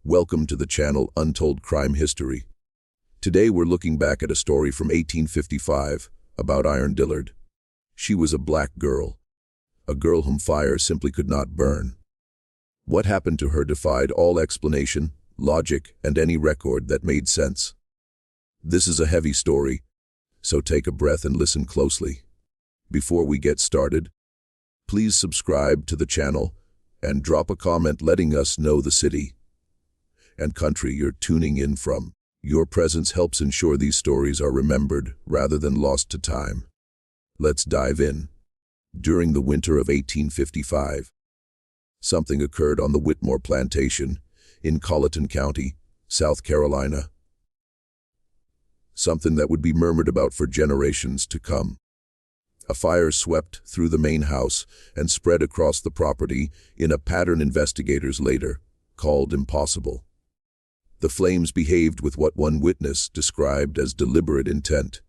Welcome to the channel Untold Crime History. Today we're looking back at a story from 1855 about Iron Dillard. She was a black girl, a girl whom fire simply could not burn. What happened to her defied all explanation, logic, and any record that made sense. This is a heavy story, so take a breath and listen closely. Before we get started, please subscribe to the channel and drop a comment letting us know the city and country you're tuning in from. Your presence helps ensure these stories are remembered rather than lost to time. Let's dive in. During the winter of 1855, something occurred on the Whitmore Plantation in Colleton County, South Carolina. Something that would be murmured about for generations to come. A fire swept through the main house and spread across the property in a pattern investigators later called impossible. The flames behaved with what one witness described as deliberate intent.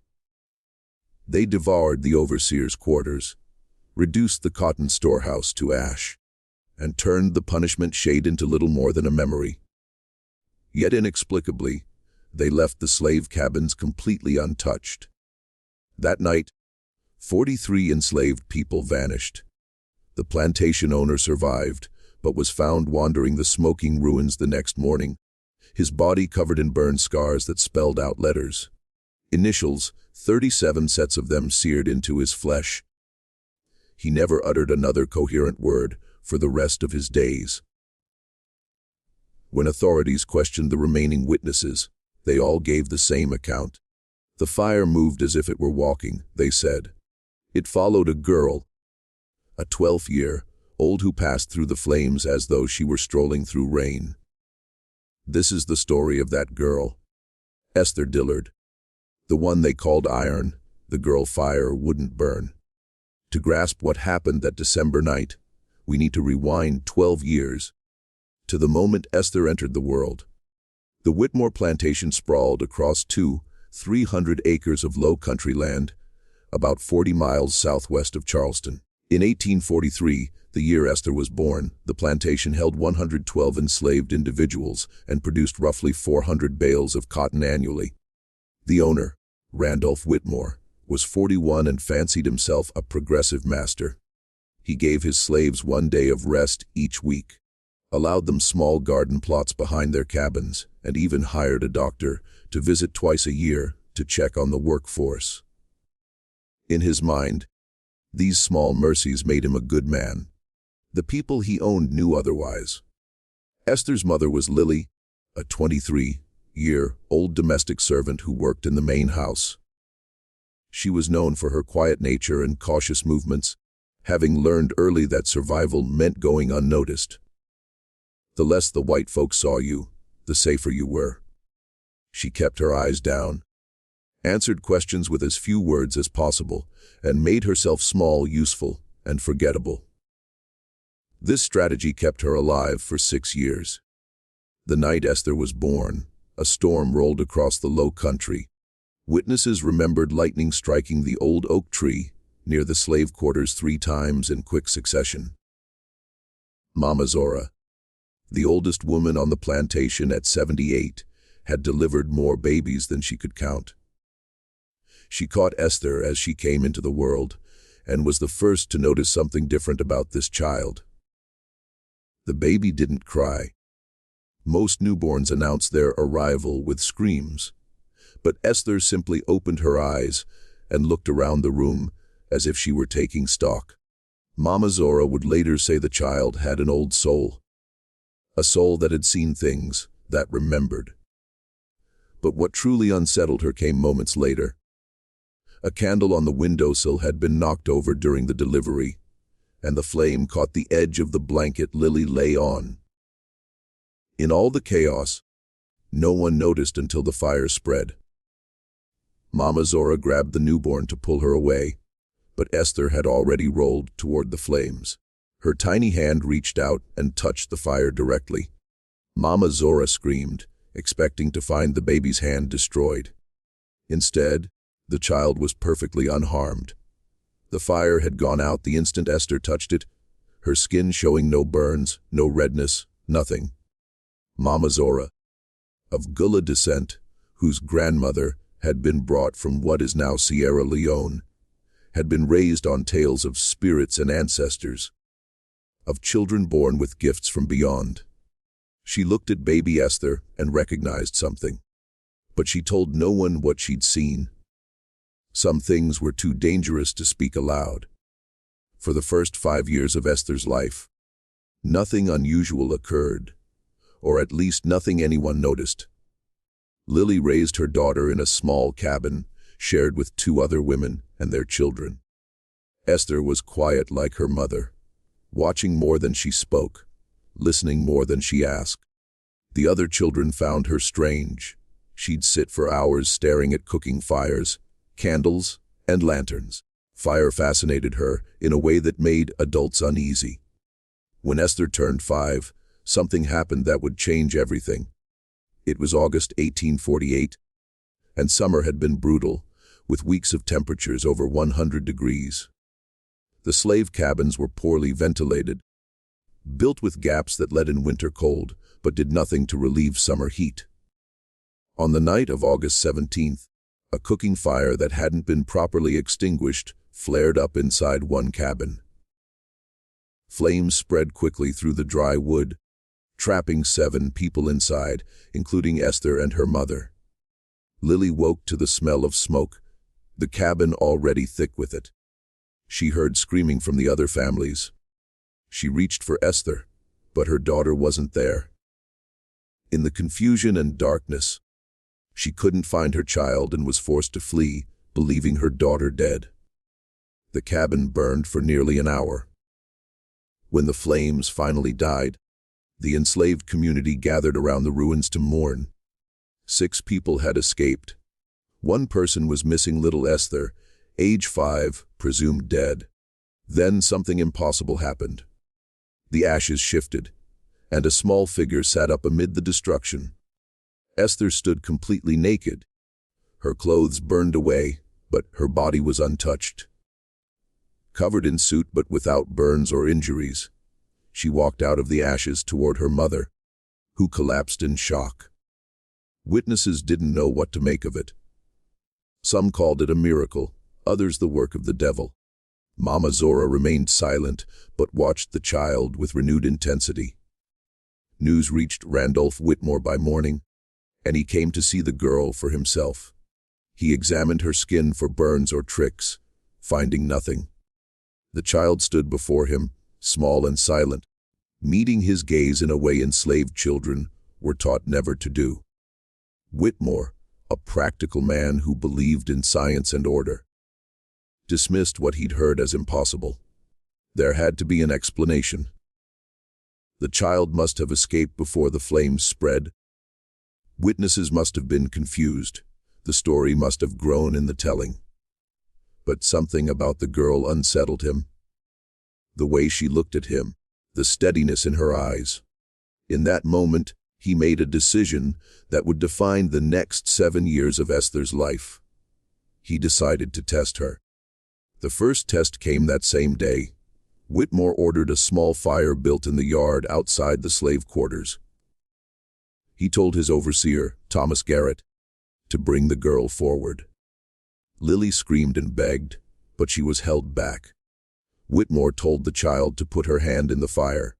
They devoured the overseer's quarters, reduced the cotton storehouse to ash, and turned the punishment shade into little more than a memory. Yet inexplicably, they left the slave cabins completely untouched. That night, 43 enslaved people vanished. The plantation owner survived, but was found wandering the smoking ruins the next morning, his body covered in burn scars that spelled out letters. Initials, 37 sets of them seared into his flesh. He never uttered another coherent word for the rest of his days. When authorities questioned the remaining witnesses, they all gave the same account. The fire moved as if it were walking, they said. It followed a girl, a 12-year-old who passed through the flames as though she were strolling through rain. This is the story of that girl, Esther Dillard, the one they called Iron, the girl fire wouldn't burn. To grasp what happened that December night, we need to rewind 12 years, to the moment Esther entered the world. The Whitmore Plantation sprawled across 300 acres of low country land, about 40 miles southwest of Charleston. In 1843, the year Esther was born, the plantation held 112 enslaved individuals and produced roughly 400 bales of cotton annually. The owner, Randolph Whitmore, was 41 and fancied himself a progressive master. He gave his slaves 1 day of rest each week, allowed them small garden plots behind their cabins, and even hired a doctor to visit twice a year to check on the workforce. In his mind, these small mercies made him a good man. The people he owned knew otherwise. Esther's mother was Lily, a 23-year-old domestic servant who worked in the main house. She was known for her quiet nature and cautious movements, having learned early that survival meant going unnoticed. The less the white folks saw you, the safer you were. She kept her eyes down, answered questions with as few words as possible, and made herself small, useful, and forgettable. This strategy kept her alive for 6 years. The night Esther was born, a storm rolled across the low country. Witnesses remembered lightning striking the old oak tree near the slave quarters 3 times in quick succession. Mama Zora, the oldest woman on the plantation at 78, had delivered more babies than she could count. She caught Esther as she came into the world and was the first to notice something different about this child. The baby didn't cry. Most newborns announce their arrival with screams, but Esther simply opened her eyes and looked around the room as if she were taking stock. Mama Zora would later say the child had an old soul, a soul that had seen things, that remembered. But what truly unsettled her came moments later. A candle on the windowsill had been knocked over during the delivery, and the flame caught the edge of the blanket Lily lay on. In all the chaos, no one noticed until the fire spread. Mama Zora grabbed the newborn to pull her away, but Esther had already rolled toward the flames. Her tiny hand reached out and touched the fire directly. Mama Zora screamed, expecting to find the baby's hand destroyed. Instead, the child was perfectly unharmed. The fire had gone out the instant Esther touched it, her skin showing no burns, no redness, nothing. Mama Zora, of Gullah descent, whose grandmother had been brought from what is now Sierra Leone, had been raised on tales of spirits and ancestors, of children born with gifts from beyond. She looked at baby Esther and recognized something, but she told no one what she'd seen. Some things were too dangerous to speak aloud. For the first 5 years of Esther's life, nothing unusual occurred, or at least nothing anyone noticed. Lily raised her daughter in a small cabin, shared with 2 other women and their children. Esther was quiet like her mother, watching more than she spoke, listening more than she asked. The other children found her strange. She'd sit for hours staring at cooking fires, candles, and lanterns. Fire fascinated her in a way that made adults uneasy. When Esther turned 5, something happened that would change everything. It was August 1848, and summer had been brutal, with weeks of temperatures over 100 degrees. The slave cabins were poorly ventilated, built with gaps that let in winter cold, but did nothing to relieve summer heat. On the night of August 17th, a cooking fire that hadn't been properly extinguished flared up inside one cabin. Flames spread quickly through the dry wood, trapping 7 people inside, including Esther and her mother. Lily woke to the smell of smoke, the cabin already thick with it. She heard screaming from the other families. She reached for Esther, but her daughter wasn't there. In the confusion and darkness, she couldn't find her child and was forced to flee, believing her daughter dead. The cabin burned for nearly an hour. When the flames finally died, the enslaved community gathered around the ruins to mourn. 6 people had escaped. 1 person was missing, little Esther, age 5, presumed dead. Then something impossible happened. The ashes shifted, and a small figure sat up amid the destruction. Esther stood completely naked. Her clothes burned away, but her body was untouched. Covered in soot but without burns or injuries, she walked out of the ashes toward her mother, who collapsed in shock. Witnesses didn't know what to make of it. Some called it a miracle, others the work of the devil. Mama Zora remained silent, but watched the child with renewed intensity. News reached Randolph Whitmore by morning, and he came to see the girl for himself. He examined her skin for burns or tricks, finding nothing. The child stood before him, small and silent, meeting his gaze in a way enslaved children were taught never to do. Whitmore, a practical man who believed in science and order, dismissed what he'd heard as impossible. There had to be an explanation. The child must have escaped before the flames spread. Witnesses must have been confused. The story must have grown in the telling. But something about the girl unsettled him. The way she looked at him, the steadiness in her eyes. In that moment, he made a decision that would define the next 7 years of Esther's life. He decided to test her. The first test came that same day. Whitmore ordered a small fire built in the yard outside the slave quarters. He told his overseer, Thomas Garrett, to bring the girl forward. Lily screamed and begged, but she was held back. Whitmore told the child to put her hand in the fire.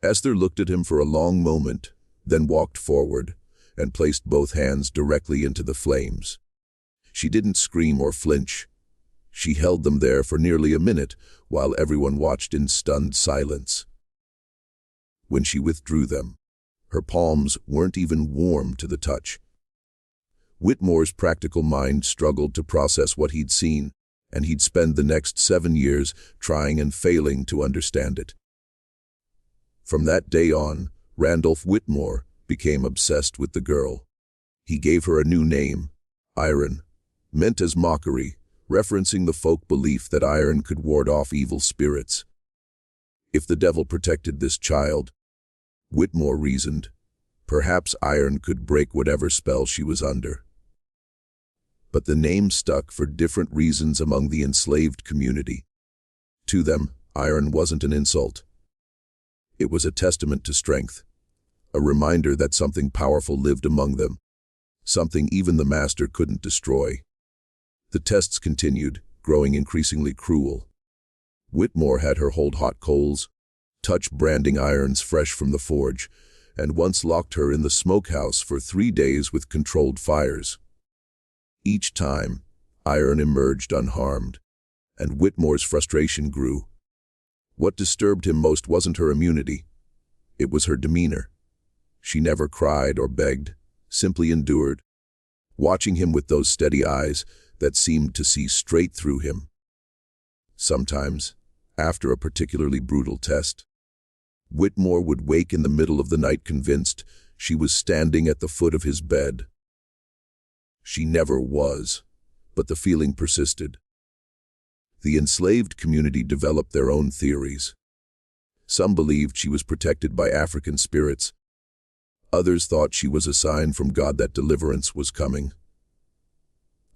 Esther looked at him for a long moment, then walked forward and placed both hands directly into the flames. She didn't scream or flinch. She held them there for nearly a minute while everyone watched in stunned silence. When she withdrew them, her palms weren't even warm to the touch. Whitmore's practical mind struggled to process what he'd seen, and he'd spend the next 7 years trying and failing to understand it. From that day on, Randolph Whitmore became obsessed with the girl. He gave her a new name, Iron, meant as mockery, referencing the folk belief that iron could ward off evil spirits. If the devil protected this child, Whitmore reasoned, perhaps iron could break whatever spell she was under. But the name stuck for different reasons among the enslaved community. To them, iron wasn't an insult. It was a testament to strength, a reminder that something powerful lived among them, something even the master couldn't destroy. The tests continued, growing increasingly cruel. Whitmore had her hold hot coals, touch branding irons fresh from the forge, and once locked her in the smokehouse for 3 days with controlled fires. Each time, iron emerged unharmed, and Whitmore's frustration grew. What disturbed him most wasn't her immunity. It was her demeanor. She never cried or begged, simply endured, watching him with those steady eyes that seemed to see straight through him. Sometimes, after a particularly brutal test, Whitmore would wake in the middle of the night convinced she was standing at the foot of his bed. She never was, but the feeling persisted. The enslaved community developed their own theories. Some believed she was protected by African spirits. Others thought she was a sign from God that deliverance was coming.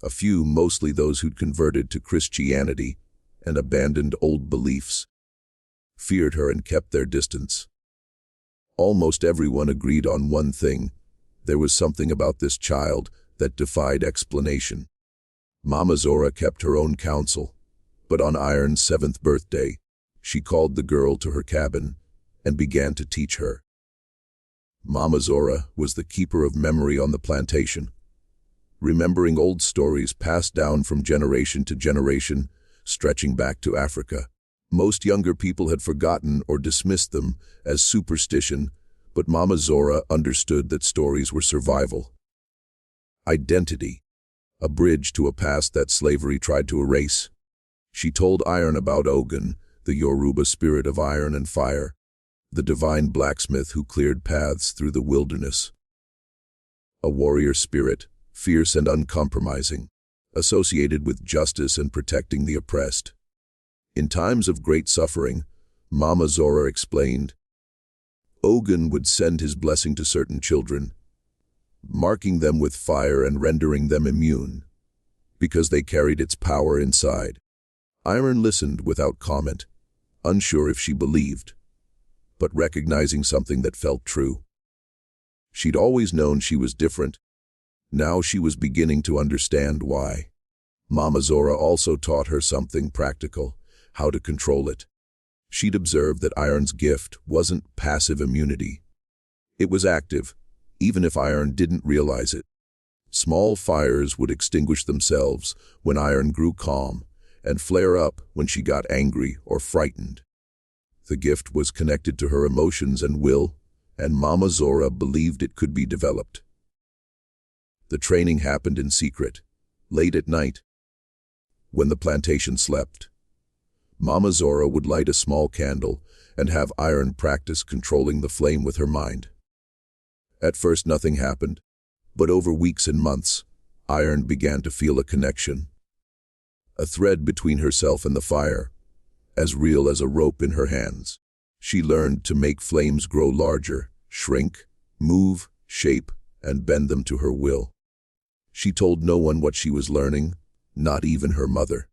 A few, mostly those who'd converted to Christianity and abandoned old beliefs, feared her and kept their distance. Almost everyone agreed on one thing: there was something about this child that defied explanation. Mama Zora kept her own counsel, but on Iron's 7th birthday, she called the girl to her cabin and began to teach her. Mama Zora was the keeper of memory on the plantation, remembering old stories passed down from generation to generation, stretching back to Africa. Most younger people had forgotten or dismissed them as superstition, but Mama Zora understood that stories were survival. Identity, a bridge to a past that slavery tried to erase. She told Iron about Ogun, the Yoruba spirit of iron and fire, the divine blacksmith who cleared paths through the wilderness. A warrior spirit, fierce and uncompromising, associated with justice and protecting the oppressed. In times of great suffering, Mama Zora explained, Ogun would send his blessing to certain children, marking them with fire and rendering them immune, because they carried its power inside. Iron listened without comment, unsure if she believed, but recognizing something that felt true. She'd always known she was different. Now she was beginning to understand why. Mama Zora also taught her something practical: how to control it. She'd observed that Iron's gift wasn't passive immunity. It was active, even if Iron didn't realize it. Small fires would extinguish themselves when Iron grew calm, and flare up when she got angry or frightened. The gift was connected to her emotions and will, and Mama Zora believed it could be developed. The training happened in secret, late at night. When the plantation slept, Mama Zora would light a small candle and have Iron practice controlling the flame with her mind. At first nothing happened, but over weeks and months, Iron began to feel a connection. A thread between herself and the fire, as real as a rope in her hands. She learned to make flames grow larger, shrink, move, shape, and bend them to her will. She told no one what she was learning, not even her mother.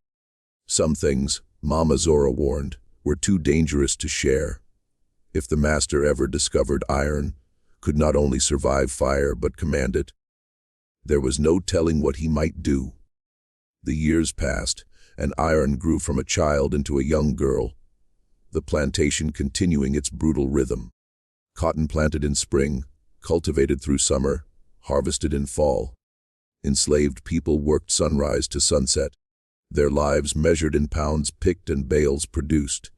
Some things, Mama Zora warned, were too dangerous to share. If the master ever discovered Iron could not only survive fire but command it, there was no telling what he might do. The years passed, and Iron grew from a child into a young girl, the plantation continuing its brutal rhythm. Cotton planted in spring, cultivated through summer, harvested in fall. Enslaved people worked sunrise to sunset, their lives measured in pounds picked and bales produced.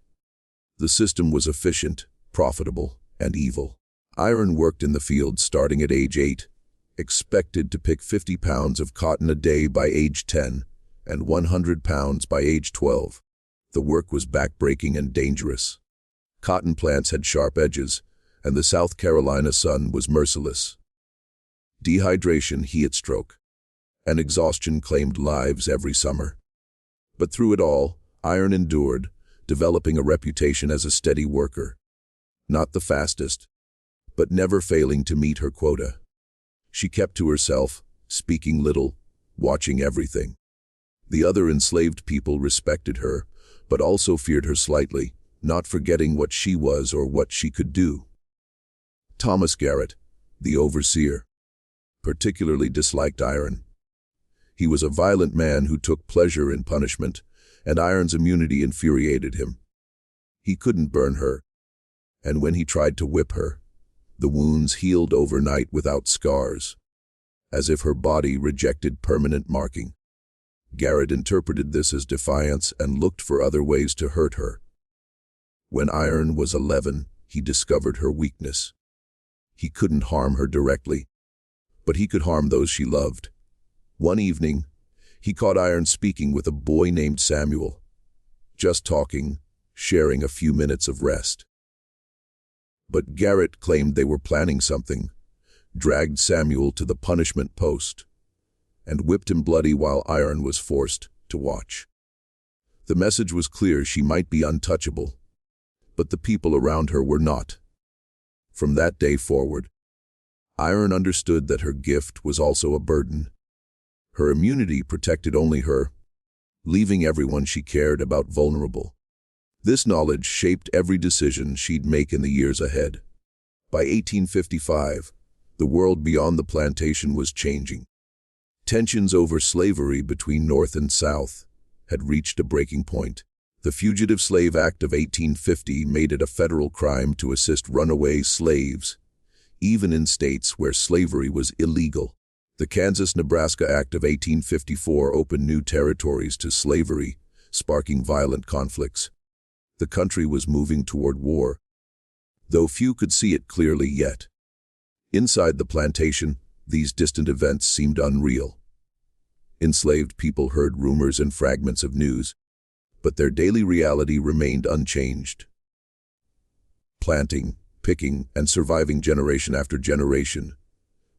The system was efficient, profitable, and evil. Iron worked in the fields starting at age 8, expected to pick 50 pounds of cotton a day by age 10, and 100 pounds by age 12. The work was backbreaking and dangerous. Cotton plants had sharp edges, and the South Carolina sun was merciless. Dehydration, heat stroke, and exhaustion claimed lives every summer. But through it all, Iron endured, developing a reputation as a steady worker. Not the fastest, but never failing to meet her quota. She kept to herself, speaking little, watching everything. The other enslaved people respected her, but also feared her slightly, not forgetting what she was or what she could do. Thomas Garrett, the overseer, particularly disliked Iron. He was a violent man who took pleasure in punishment, and Iron's immunity infuriated him. He couldn't burn her, and when he tried to whip her, the wounds healed overnight without scars, as if her body rejected permanent marking. Garrett interpreted this as defiance and looked for other ways to hurt her. When Iron was 11, he discovered her weakness. He couldn't harm her directly, but he could harm those she loved. One evening, he caught Iron speaking with a boy named Samuel, just talking, sharing a few minutes of rest. But Garrett claimed they were planning something, dragged Samuel to the punishment post, and whipped him bloody while Iron was forced to watch. The message was clear: she might be untouchable, but the people around her were not. From that day forward, Iron understood that her gift was also a burden. Her immunity protected only her, leaving everyone she cared about vulnerable. This knowledge shaped every decision she'd make in the years ahead. By 1855, the world beyond the plantation was changing. Tensions over slavery between North and South had reached a breaking point. The Fugitive Slave Act of 1850 made it a federal crime to assist runaway slaves, even in states where slavery was illegal. The Kansas-Nebraska Act of 1854 opened new territories to slavery, sparking violent conflicts. The country was moving toward war, though few could see it clearly yet. Inside the plantation, these distant events seemed unreal. Enslaved people heard rumors and fragments of news, but their daily reality remained unchanged. Planting, picking, and surviving generation after generation,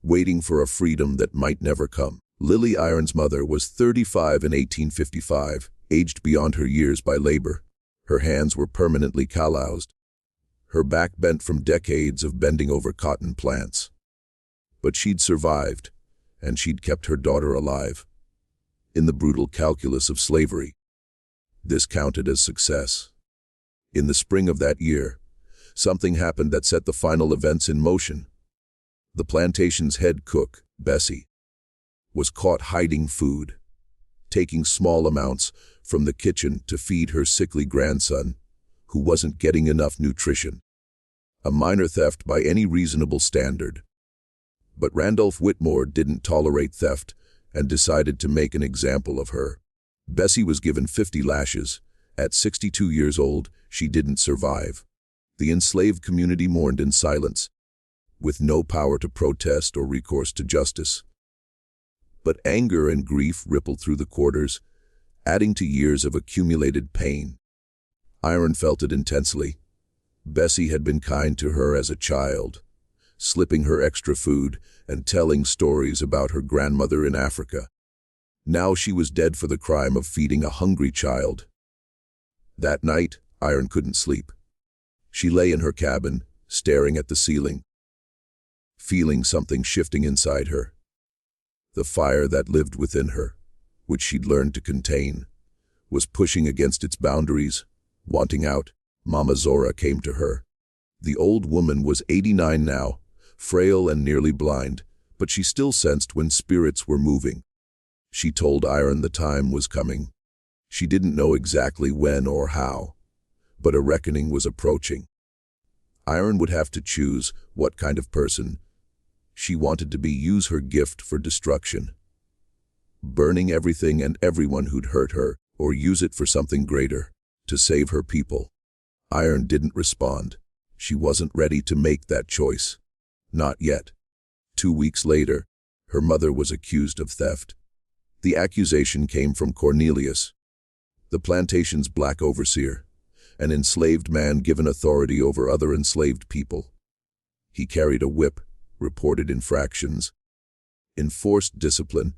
waiting for a freedom that might never come. Lily Iron's mother was 35 in 1855, aged beyond her years by labor. Her hands were permanently calloused, her back bent from decades of bending over cotton plants. But she'd survived, and she'd kept her daughter alive. In the brutal calculus of slavery, this counted as success. In the spring of that year, something happened that set the final events in motion. The plantation's head cook, Bessie, was caught hiding food, taking small amounts from the kitchen to feed her sickly grandson, who wasn't getting enough nutrition. A minor theft by any reasonable standard. But Randolph Whitmore didn't tolerate theft and decided to make an example of her. Bessie was given 50 lashes. At 62 years old, she didn't survive. The enslaved community mourned in silence, with no power to protest or recourse to justice. But anger and grief rippled through the quarters, adding to years of accumulated pain. Iron felt it intensely. Bessie had been kind to her as a child, slipping her extra food and telling stories about her grandmother in Africa. Now she was dead for the crime of feeding a hungry child. That night, Iron couldn't sleep. She lay in her cabin, staring at the ceiling, feeling something shifting inside her. The fire that lived within her, which she'd learned to contain, was pushing against its boundaries, wanting out. Mama Zora came to her. The old woman was 89 now, frail and nearly blind, but she still sensed when spirits were moving. She told Iron the time was coming. She didn't know exactly when or how, but a reckoning was approaching. Iron would have to choose what kind of person she wanted to be. Use her gift for destruction, burning everything and everyone who'd hurt her, or use it for something greater, to save her people. Iron didn't respond. She wasn't ready to make that choice. Not yet. 2 weeks later, her mother was accused of theft. The accusation came from Cornelius, the plantation's black overseer, an enslaved man given authority over other enslaved people. He carried a whip, reported infractions, enforced discipline,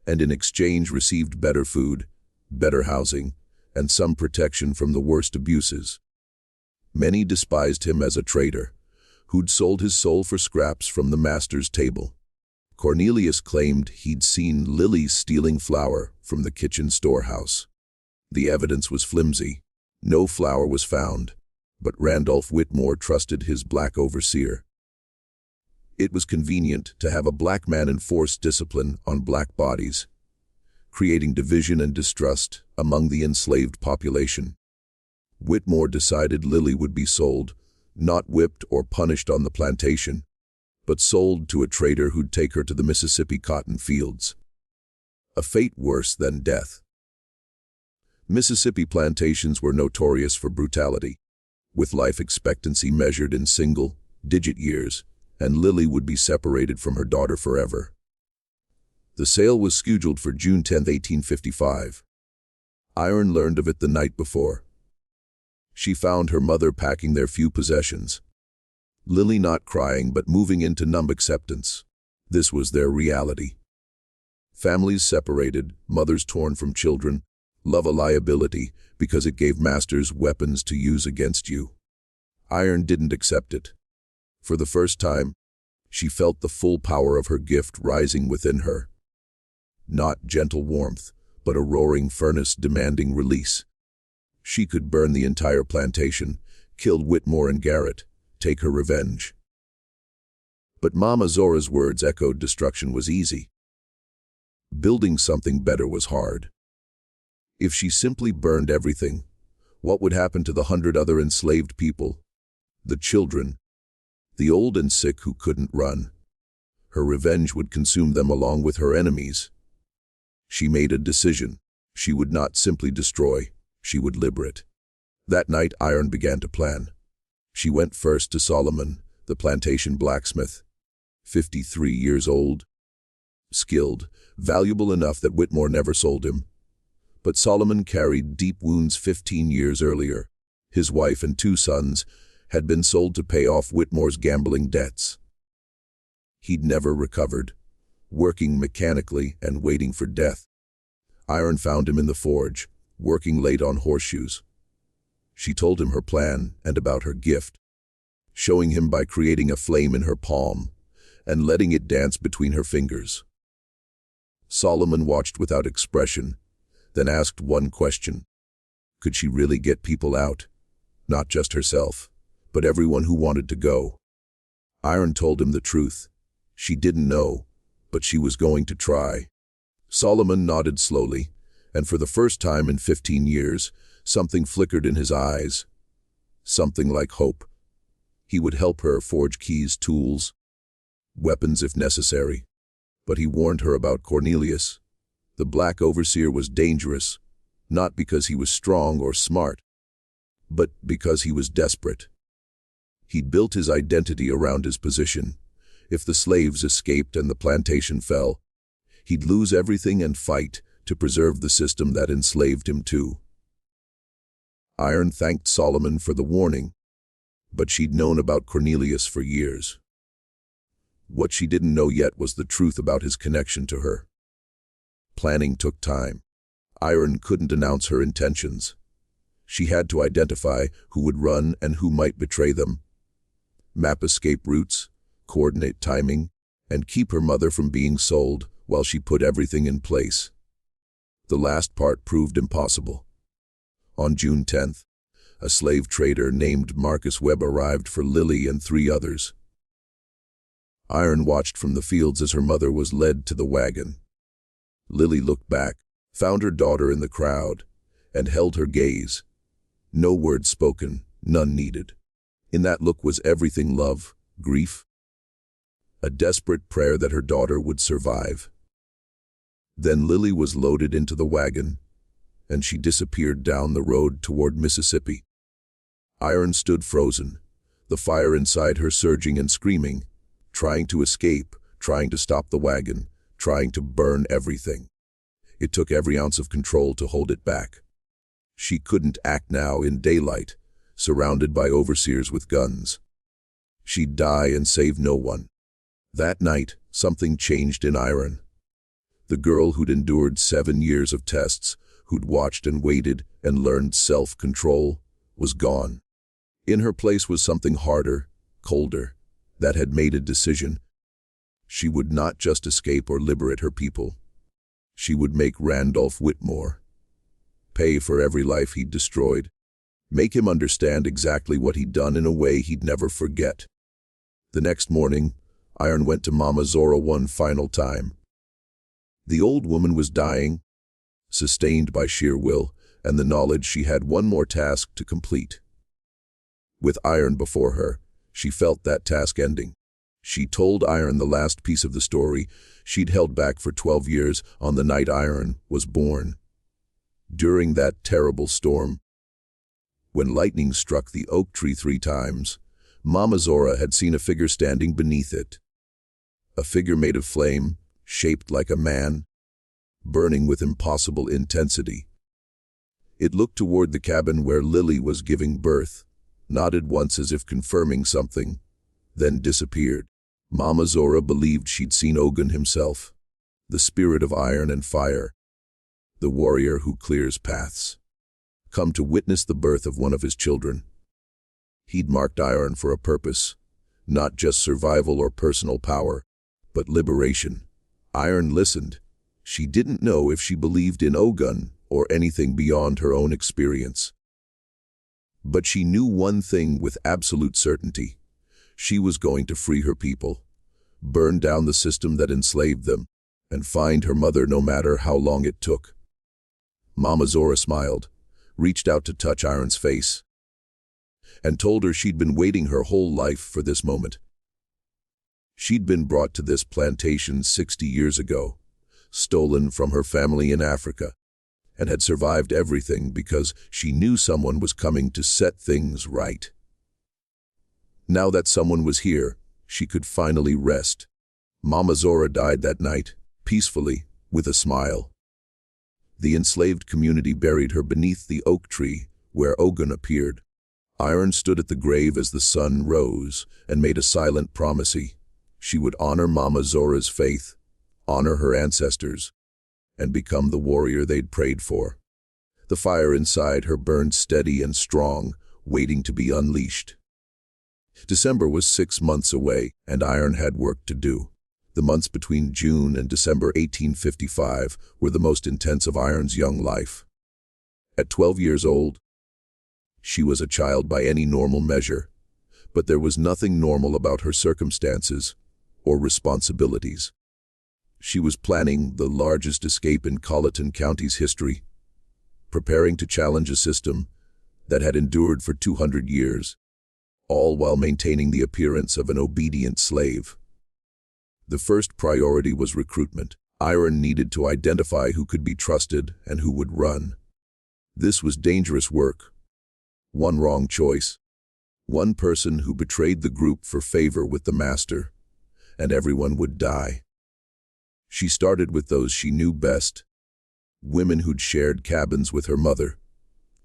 and in exchange received better food, better housing, and some protection from the worst abuses. Many despised him as a traitor, who'd sold his soul for scraps from the master's table. Cornelius claimed he'd seen Lily stealing flour from the kitchen storehouse. The evidence was flimsy. No flour was found, but Randolph Whitmore trusted his black overseer. It was convenient to have a black man enforce discipline on black bodies, creating division and distrust among the enslaved population. Whitmore decided Lily would be sold, not whipped or punished on the plantation, but sold to a trader who'd take her to the Mississippi cotton fields. A fate worse than death. Mississippi plantations were notorious for brutality, with life expectancy measured in single-digit years, and Lily would be separated from her daughter forever. The sale was scheduled for June 10, 1855. Iron learned of it the night before. She found her mother packing their few possessions. Lily not crying but moving into numb acceptance. This was their reality. Families separated, mothers torn from children, love a liability because it gave masters weapons to use against you. Iron didn't accept it. For the first time, she felt the full power of her gift rising within her. Not gentle warmth, but a roaring furnace demanding release. She could burn the entire plantation, kill Whitmore and Garrett, take her revenge. But Mama Zora's words echoed destruction was easy. Building something better was hard. If she simply burned everything, what would happen to the 100 other enslaved people? The children, the old and sick who couldn't run. Her revenge would consume them along with her enemies. She made a decision. She would not simply destroy, she would liberate. That night, Iron began to plan. She went first to Solomon, the plantation blacksmith, 53 years old, skilled, valuable enough that Whitmore never sold him. But Solomon carried deep wounds 15 years earlier. His wife and 2 sons had been sold to pay off Whitmore's gambling debts. He'd never recovered, working mechanically and waiting for death. Iron found him in the forge, working late on horseshoes. She told him her plan and about her gift, showing him by creating a flame in her palm and letting it dance between her fingers. Solomon watched without expression, then asked one question. Could she really get people out? Not just herself, but everyone who wanted to go. Iron told him the truth. She didn't know, but she was going to try. Solomon nodded slowly, and for the first time in 15 years, something flickered in his eyes. Something like hope. He would help her forge keys, tools, weapons if necessary. But he warned her about Cornelius. The black overseer was dangerous, not because he was strong or smart, but because he was desperate. He'd built his identity around his position. If the slaves escaped and the plantation fell, he'd lose everything and fight to preserve the system that enslaved him too. Iron thanked Solomon for the warning, but she'd known about Cornelius for years. What she didn't know yet was the truth about his connection to her. Planning took time. Iron couldn't announce her intentions. She had to identify who would run and who might betray them, map escape routes, coordinate timing, and keep her mother from being sold while she put everything in place. The last part proved impossible. On June 10th, a slave trader named Marcus Webb arrived for Lily and 3 others. Iron watched from the fields as her mother was led to the wagon. Lily looked back, found her daughter in the crowd, and held her gaze. No word spoken, none needed. In that look was everything: love, grief, a desperate prayer that her daughter would survive. Then Lily was loaded into the wagon, and she disappeared down the road toward Mississippi. Iron stood frozen, the fire inside her surging and screaming, trying to escape, trying to stop the wagon, trying to burn everything. It took every ounce of control to hold it back. She couldn't act now in daylight, surrounded by overseers with guns. She'd die and save no one. That night, something changed in Iron. The girl who'd endured 7 years of tests, who'd watched and waited and learned self-control, was gone. In her place was something harder, colder, that had made a decision. She would not just escape or liberate her people. She would make Randolph Whitmore pay for every life he'd destroyed, make him understand exactly what he'd done in a way he'd never forget. The next morning, Iron went to Mama Zora one final time. The old woman was dying, sustained by sheer will and the knowledge she had one more task to complete. With Iron before her, she felt that task ending. She told Iron the last piece of the story she'd held back for 12 years on the night Iron was born. During that terrible storm, when lightning struck the oak tree 3 times, Mama Zora had seen a figure standing beneath it. A figure made of flame, shaped like a man, burning with impossible intensity. It looked toward the cabin where Lily was giving birth, nodded once as if confirming something, then disappeared. Mama Zora believed she'd seen Ogun himself, the spirit of iron and fire, the warrior who clears paths, come to witness the birth of one of his children. He'd marked Iron for a purpose, not just survival or personal power, but liberation. Iron listened. She didn't know if she believed in Ogun or anything beyond her own experience. But she knew one thing with absolute certainty. She was going to free her people, burn down the system that enslaved them, and find her mother no matter how long it took. Mama Zora smiled, reached out to touch Iron's face, and told her she'd been waiting her whole life for this moment. She'd been brought to this plantation 60 years ago, stolen from her family in Africa, and had survived everything because she knew someone was coming to set things right. Now that someone was here, she could finally rest. Mama Zora died that night, peacefully, with a smile. The enslaved community buried her beneath the oak tree where Ogun appeared. Iron stood at the grave as the sun rose and made a silent promise. She would honor Mama Zora's faith, honor her ancestors, and become the warrior they'd prayed for. The fire inside her burned steady and strong, waiting to be unleashed. December was 6 months away, and Iron had work to do. The months between June and December 1855 were the most intense of Iron's young life. At 12 years old, she was a child by any normal measure, but there was nothing normal about her circumstances or responsibilities. She was planning the largest escape in Colleton County's history, preparing to challenge a system that had endured for 200 years, all while maintaining the appearance of an obedient slave. The first priority was recruitment. Iron needed to identify who could be trusted and who would run. This was dangerous work. One wrong choice, one person who betrayed the group for favor with the master, and everyone would die. She started with those she knew best, women who'd shared cabins with her mother,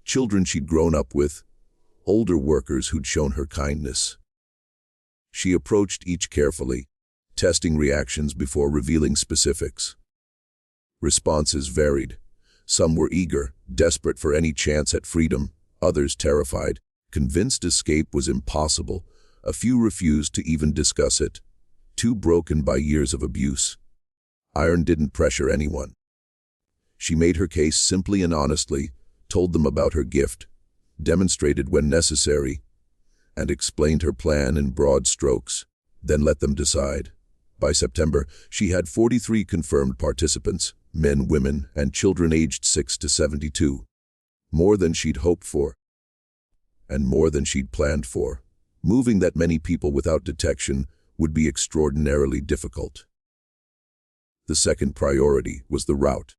children she'd grown up with, older workers who'd shown her kindness. She approached each carefully, testing reactions before revealing specifics. Responses varied. Some were eager, desperate for any chance at freedom, others terrified, convinced escape was impossible. A few refused to even discuss it, too broken by years of abuse. Iron didn't pressure anyone. She made her case simply and honestly, told them about her gift, demonstrated when necessary, and explained her plan in broad strokes, then let them decide. By September, she had 43 confirmed participants, men, women, and children aged 6 to 72. More than she'd hoped for, and more than she'd planned for. Moving that many people without detection would be extraordinarily difficult. The second priority was the route.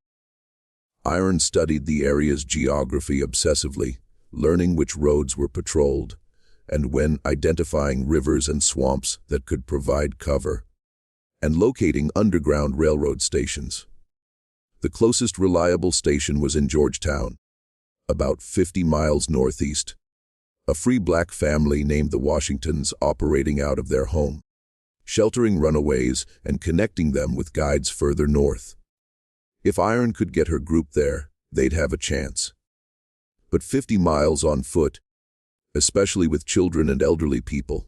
Iron studied the area's geography obsessively, learning which roads were patrolled, and when identifying rivers and swamps that could provide cover, and locating underground railroad stations. The closest reliable station was in Georgetown, about 50 miles northeast. A free black family named the Washingtons operating out of their home, sheltering runaways and connecting them with guides further north. If Iron could get her group there, they'd have a chance. But 50 miles on foot, especially with children and elderly people,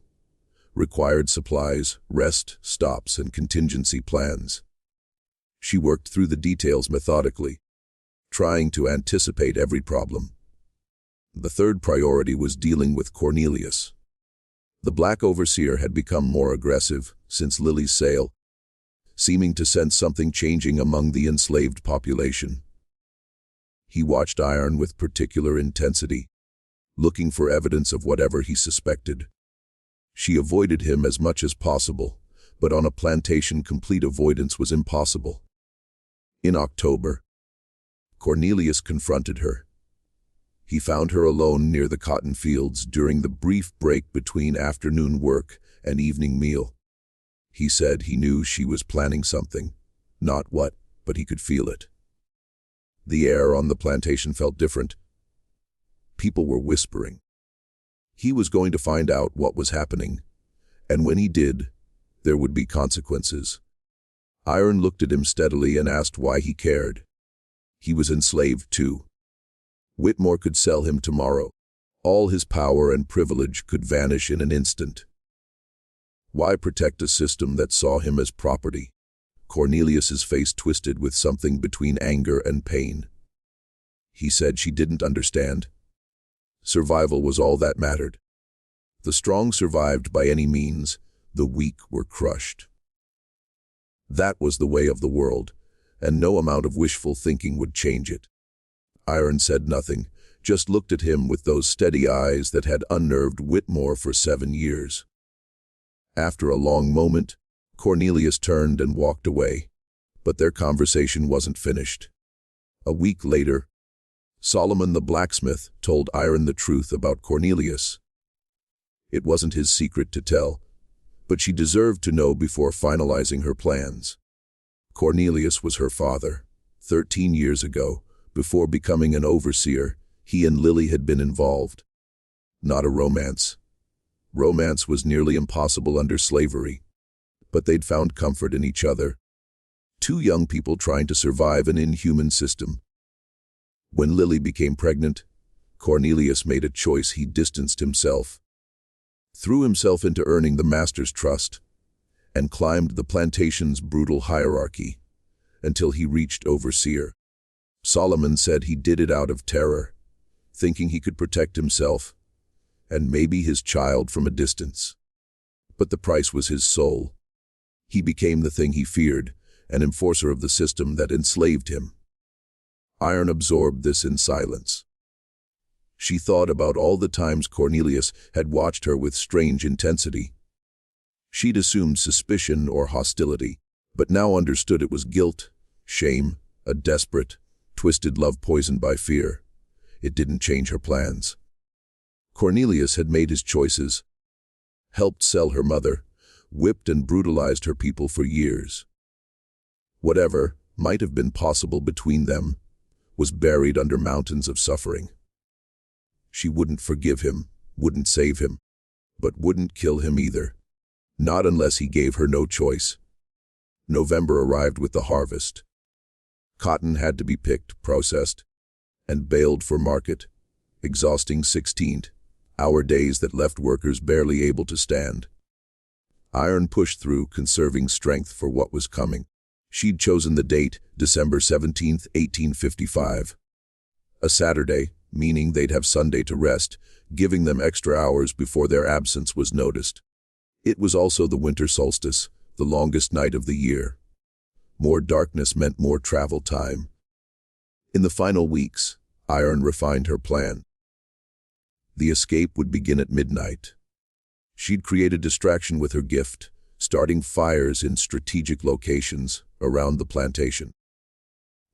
required supplies, rest stops, and contingency plans. She worked through the details methodically, trying to anticipate every problem. The third priority was dealing with Cornelius. The black overseer had become more aggressive since Lily's sale, seeming to sense something changing among the enslaved population. He watched Iron with particular intensity, looking for evidence of whatever he suspected. She avoided him as much as possible, but on a plantation complete avoidance was impossible. In October, Cornelius confronted her. He found her alone near the cotton fields during the brief break between afternoon work and evening meal. He said he knew she was planning something, not what, but he could feel it. The air on the plantation felt different. People were whispering. He was going to find out what was happening, and when he did, there would be consequences. Iron looked at him steadily and asked why he cared. He was enslaved too. Whitmore could sell him tomorrow. All his power and privilege could vanish in an instant. Why protect a system that saw him as property? Cornelius's face twisted with something between anger and pain. He said she didn't understand. Survival was all that mattered. The strong survived by any means, the weak were crushed. That was the way of the world, and no amount of wishful thinking would change it. Iron said nothing, just looked at him with those steady eyes that had unnerved Whitmore for 7 years. After a long moment, Cornelius turned and walked away, but their conversation wasn't finished. A week later, Solomon the blacksmith told Iron the truth about Cornelius. It wasn't his secret to tell, but she deserved to know before finalizing her plans. Cornelius was her father. 13 years ago, before becoming an overseer, he and Lily had been involved. Not a romance. Romance was nearly impossible under slavery, but they'd found comfort in each other. 2 young people trying to survive an inhuman system. When Lily became pregnant, Cornelius made a choice. He distanced himself, threw himself into earning the master's trust, and climbed the plantation's brutal hierarchy until he reached overseer. Solomon said he did it out of terror, thinking he could protect himself and maybe his child from a distance. But the price was his soul. He became the thing he feared, an enforcer of the system that enslaved him. Iron absorbed this in silence. She thought about all the times Cornelius had watched her with strange intensity. She'd assumed suspicion or hostility, but now understood it was guilt, shame, a desperate, twisted love poisoned by fear. It didn't change her plans. Cornelius had made his choices, helped sell her mother, whipped and brutalized her people for years. Whatever might have been possible between them was buried under mountains of suffering. She wouldn't forgive him, wouldn't save him, but wouldn't kill him either. Not unless he gave her no choice. November arrived with the harvest. Cotton had to be picked, processed, and baled for market. Exhausting 16-hour days that left workers barely able to stand. Iron pushed through, conserving strength for what was coming. She'd chosen the date, December 17, 1855. A Saturday, meaning they'd have Sunday to rest, giving them extra hours before their absence was noticed. It was also the winter solstice, the longest night of the year. More darkness meant more travel time. In the final weeks, Iron refined her plan. The escape would begin at midnight. She'd create a distraction with her gift, starting fires in strategic locations around the plantation.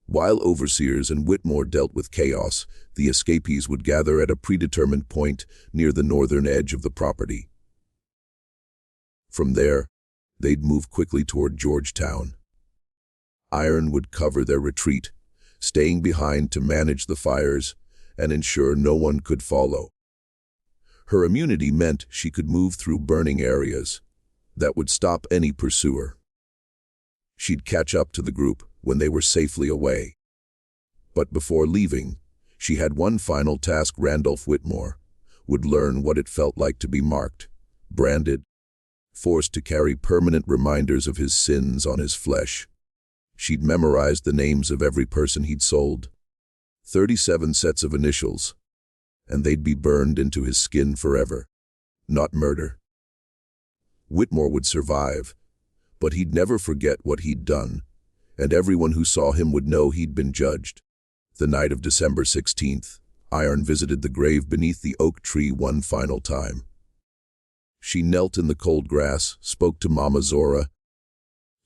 While overseers and Whitmore dealt with chaos, the escapees would gather at a predetermined point near the northern edge of the property. From there, they'd move quickly toward Georgetown. Iron would cover their retreat, staying behind to manage the fires and ensure no one could follow. Her immunity meant she could move through burning areas that would stop any pursuer. She'd catch up to the group when they were safely away. But before leaving, she had one final task. Randolph Whitmore would learn what it felt like to be marked, branded, forced to carry permanent reminders of his sins on his flesh. She'd memorized the names of every person he'd sold, 37 sets of initials, and they'd be burned into his skin forever. Not murder, Whitmore would survive, but he'd never forget what he'd done, and everyone who saw him would know he'd been judged. The night of December 16th, Iron visited the grave beneath the oak tree one final time. She knelt in the cold grass, spoke to Mama Zora,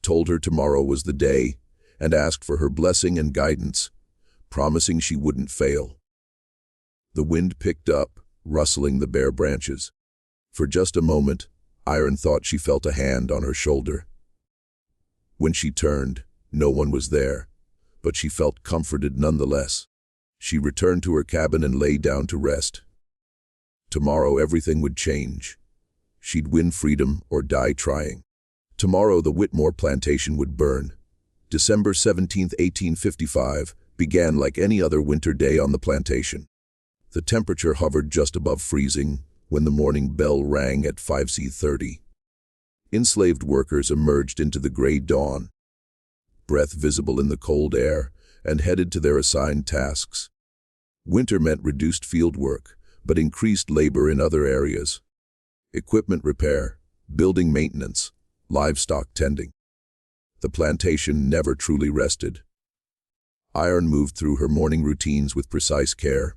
told her tomorrow was the day, and asked for her blessing and guidance, promising she wouldn't fail. The wind picked up, rustling the bare branches. For just a moment, Iron thought she felt a hand on her shoulder. When she turned, no one was there, but she felt comforted nonetheless. She returned to her cabin and lay down to rest. Tomorrow everything would change. She'd win freedom or die trying. Tomorrow the Whitmore plantation would burn. December 17, 1855, began like any other winter day on the plantation. The temperature hovered just above freezing when the morning bell rang at 5:30. Enslaved workers emerged into the gray dawn, breath visible in the cold air, and headed to their assigned tasks. Winter meant reduced field work, but increased labor in other areas. Equipment repair, building maintenance, livestock tending. The plantation never truly rested. Iron moved through her morning routines with precise care.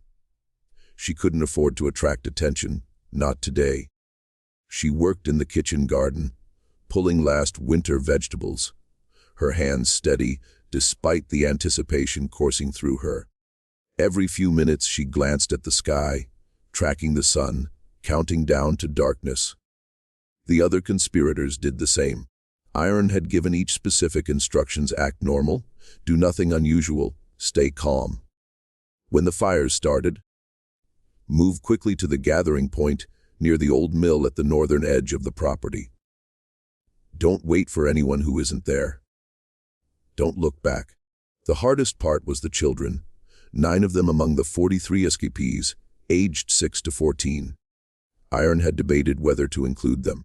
She couldn't afford to attract attention, not today. She worked in the kitchen garden, pulling last winter vegetables, her hands steady despite the anticipation coursing through her. Every few minutes she glanced at the sky, tracking the sun, counting down to darkness. The other conspirators did the same. Iron had given each specific instructions: act normal, do nothing unusual, stay calm. When the fires started, move quickly to the gathering point near the old mill at the northern edge of the property. Don't wait for anyone who isn't there. Don't look back. The hardest part was the children, 9 of them among the 43 escapees, aged 6 to 14. Iron had debated whether to include them.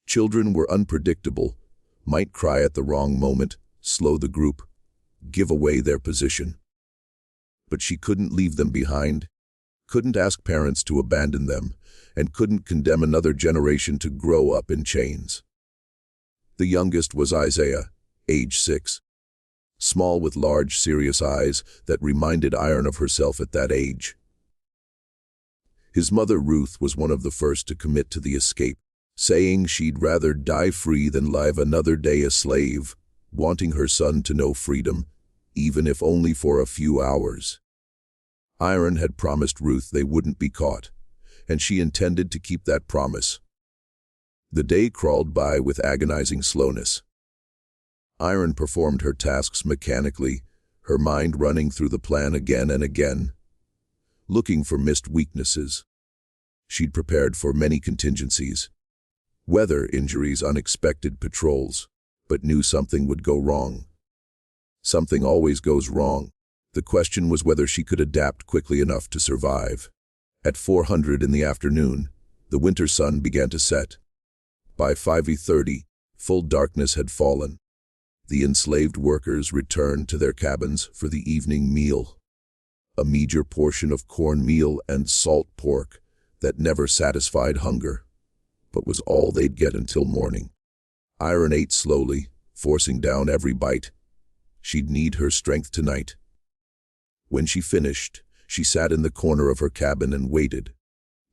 Children were unpredictable, might cry at the wrong moment, slow the group, give away their position. But she couldn't leave them behind, couldn't ask parents to abandon them, and couldn't condemn another generation to grow up in chains. The youngest was Isaiah, age 6. Small with large, serious eyes that reminded Iron of herself at that age. His mother, Ruth, was one of the first to commit to the escape, saying she'd rather die free than live another day a slave, wanting her son to know freedom, even if only for a few hours. Iron had promised Ruth they wouldn't be caught, and she intended to keep that promise. The day crawled by with agonizing slowness. Iron performed her tasks mechanically, her mind running through the plan again and again, looking for missed weaknesses. She'd prepared for many contingencies. Weather, injuries, unexpected patrols, but knew something would go wrong. Something always goes wrong. The question was whether she could adapt quickly enough to survive. At 4:00 in the afternoon, the winter sun began to set. By 5:30, full darkness had fallen. The enslaved workers returned to their cabins for the evening meal. A meager portion of cornmeal and salt pork that never satisfied hunger, but was all they'd get until morning. Iron ate slowly, forcing down every bite. She'd need her strength tonight. When she finished, she sat in the corner of her cabin and waited.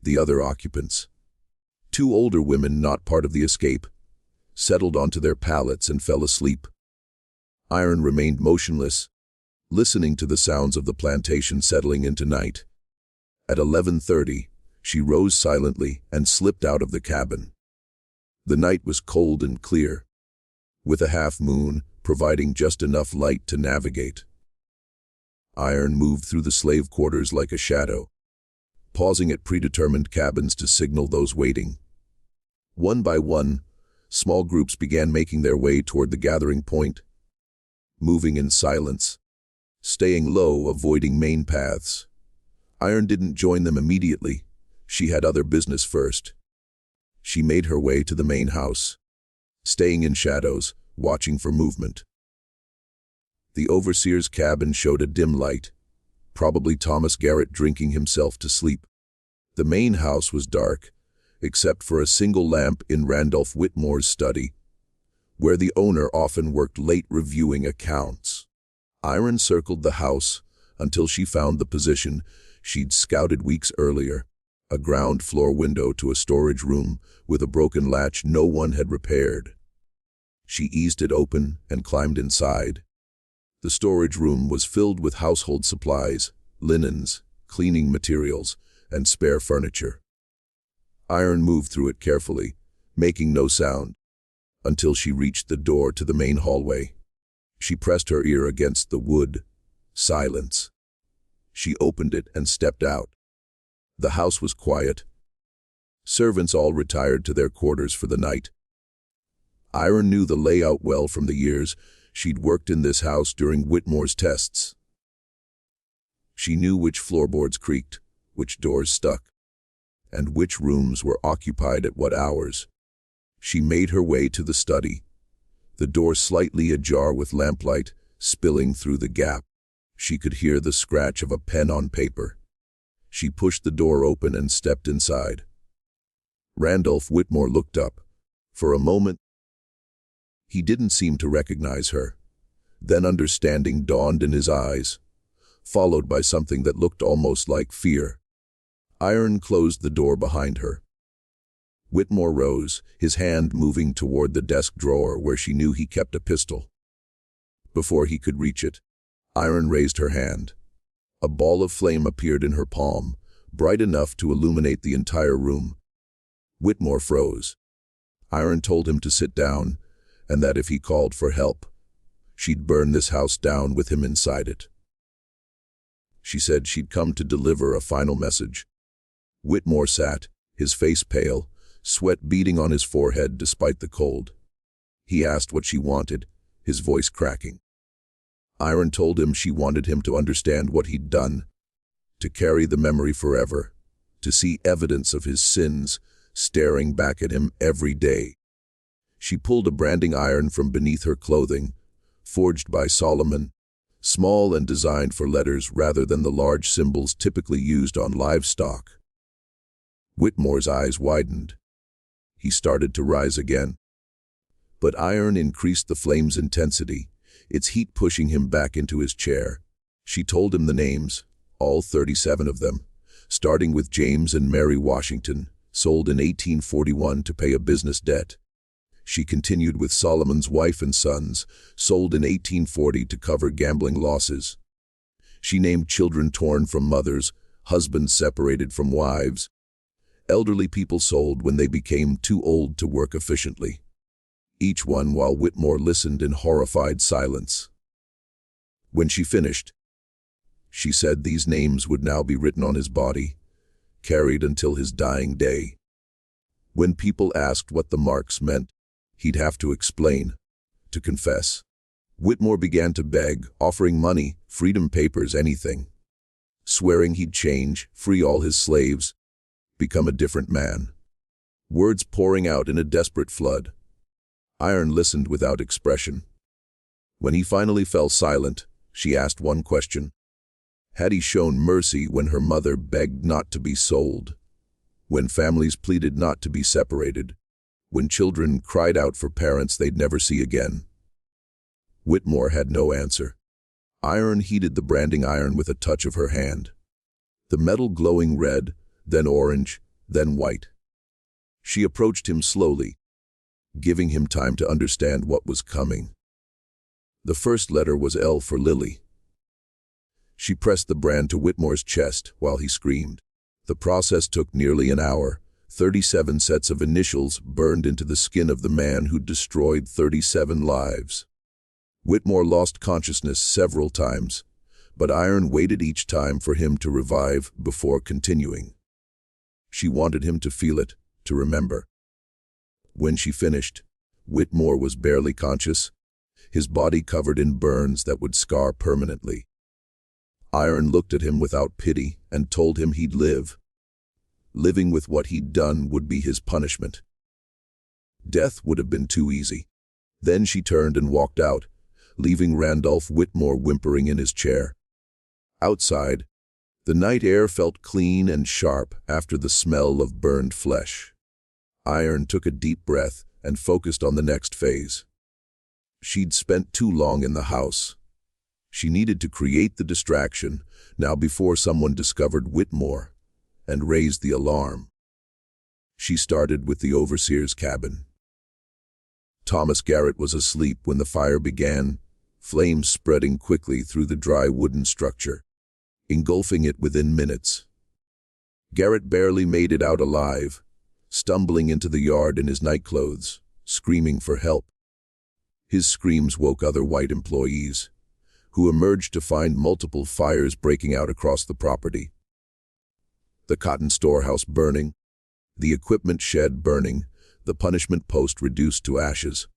The other occupants, 2 older women not part of the escape, settled onto their pallets and fell asleep. Iron remained motionless, listening to the sounds of the plantation settling into night. At 11:30, she rose silently and slipped out of the cabin. The night was cold and clear, with a half moon providing just enough light to navigate. Iron moved through the slave quarters like a shadow, pausing at predetermined cabins to signal those waiting. One by one, small groups began making their way toward the gathering point, moving in silence, staying low, avoiding main paths. Iron didn't join them immediately. She had other business first. She made her way to the main house, staying in shadows, watching for movement. The overseer's cabin showed a dim light, probably Thomas Garrett drinking himself to sleep. The main house was dark, except for a single lamp in Randolph Whitmore's study, where the owner often worked late reviewing accounts. Iron circled the house until she found the position she'd scouted weeks earlier, a ground-floor window to a storage room with a broken latch no one had repaired. She eased it open and climbed inside. The storage room was filled with household supplies, linens, cleaning materials, and spare furniture. Iron moved through it carefully, making no sound, until she reached the door to the main hallway. She pressed her ear against the wood. Silence. She opened it and stepped out. The house was quiet. Servants all retired to their quarters for the night. Iron knew the layout well from the years she'd worked in this house during Whitmore's tests. She knew which floorboards creaked, which doors stuck, and which rooms were occupied at what hours. She made her way to the study, the door slightly ajar with lamplight spilling through the gap. She could hear the scratch of a pen on paper. She pushed the door open and stepped inside. Randolph Whitmore looked up. For a moment, he didn't seem to recognize her. Then understanding dawned in his eyes, followed by something that looked almost like fear. Iron closed the door behind her. Whitmore rose, his hand moving toward the desk drawer where she knew he kept a pistol. Before he could reach it, Iron raised her hand. A ball of flame appeared in her palm, bright enough to illuminate the entire room. Whitmore froze. Iron told him to sit down, and that if he called for help, she'd burn this house down with him inside it. She said she'd come to deliver a final message. Whitmore sat, his face pale, sweat beading on his forehead despite the cold. He asked what she wanted, his voice cracking. Iron told him she wanted him to understand what he'd done, to carry the memory forever, to see evidence of his sins staring back at him every day. She pulled a branding iron from beneath her clothing, forged by Solomon, small and designed for letters rather than the large symbols typically used on livestock. Whitmore's eyes widened. He started to rise again. But iron increased the flame's intensity, its heat pushing him back into his chair. She told him the names, all 37 of them, starting with James and Mary Washington, sold in 1841 to pay a business debt. She continued with Solomon's wife and sons, sold in 1840 to cover gambling losses. She named children torn from mothers, husbands separated from wives, elderly people sold when they became too old to work efficiently. Each one while Whitmore listened in horrified silence. When she finished, she said these names would now be written on his body, carried until his dying day. When people asked what the marks meant, he'd have to explain, to confess. Whitmore began to beg, offering money, freedom papers, anything, swearing he'd change, free all his slaves, become a different man. Words pouring out in a desperate flood. Iron listened without expression. When he finally fell silent, she asked one question. Had he shown mercy when her mother begged not to be sold? When families pleaded not to be separated? When children cried out for parents they'd never see again? Whitmore had no answer. Iron heated the branding iron with a touch of her hand. The metal glowing red, then orange, then white. She approached him slowly, giving him time to understand what was coming. The first letter was L for Lily. She pressed the brand to Whitmore's chest while he screamed. The process took nearly an hour. 37 sets of initials burned into the skin of the man who'd destroyed 37 lives. Whitmore lost consciousness several times, but Iron waited each time for him to revive before continuing. She wanted him to feel it, to remember. When she finished, Whitmore was barely conscious, his body covered in burns that would scar permanently. Iron looked at him without pity and told him he'd live. Living with what he'd done would be his punishment. Death would have been too easy. Then she turned and walked out, leaving Randolph Whitmore whimpering in his chair. Outside, the night air felt clean and sharp after the smell of burned flesh. Iron took a deep breath and focused on the next phase. She'd spent too long in the house. She needed to create the distraction now before someone discovered Whitmore and raised the alarm. She started with the overseer's cabin. Thomas Garrett was asleep when the fire began, flames spreading quickly through the dry wooden structure, engulfing it within minutes. Garrett barely made it out alive, stumbling into the yard in his nightclothes, screaming for help. His screams woke other white employees, who emerged to find multiple fires breaking out across the property. The cotton storehouse burning, the equipment shed burning, the punishment post reduced to ashes.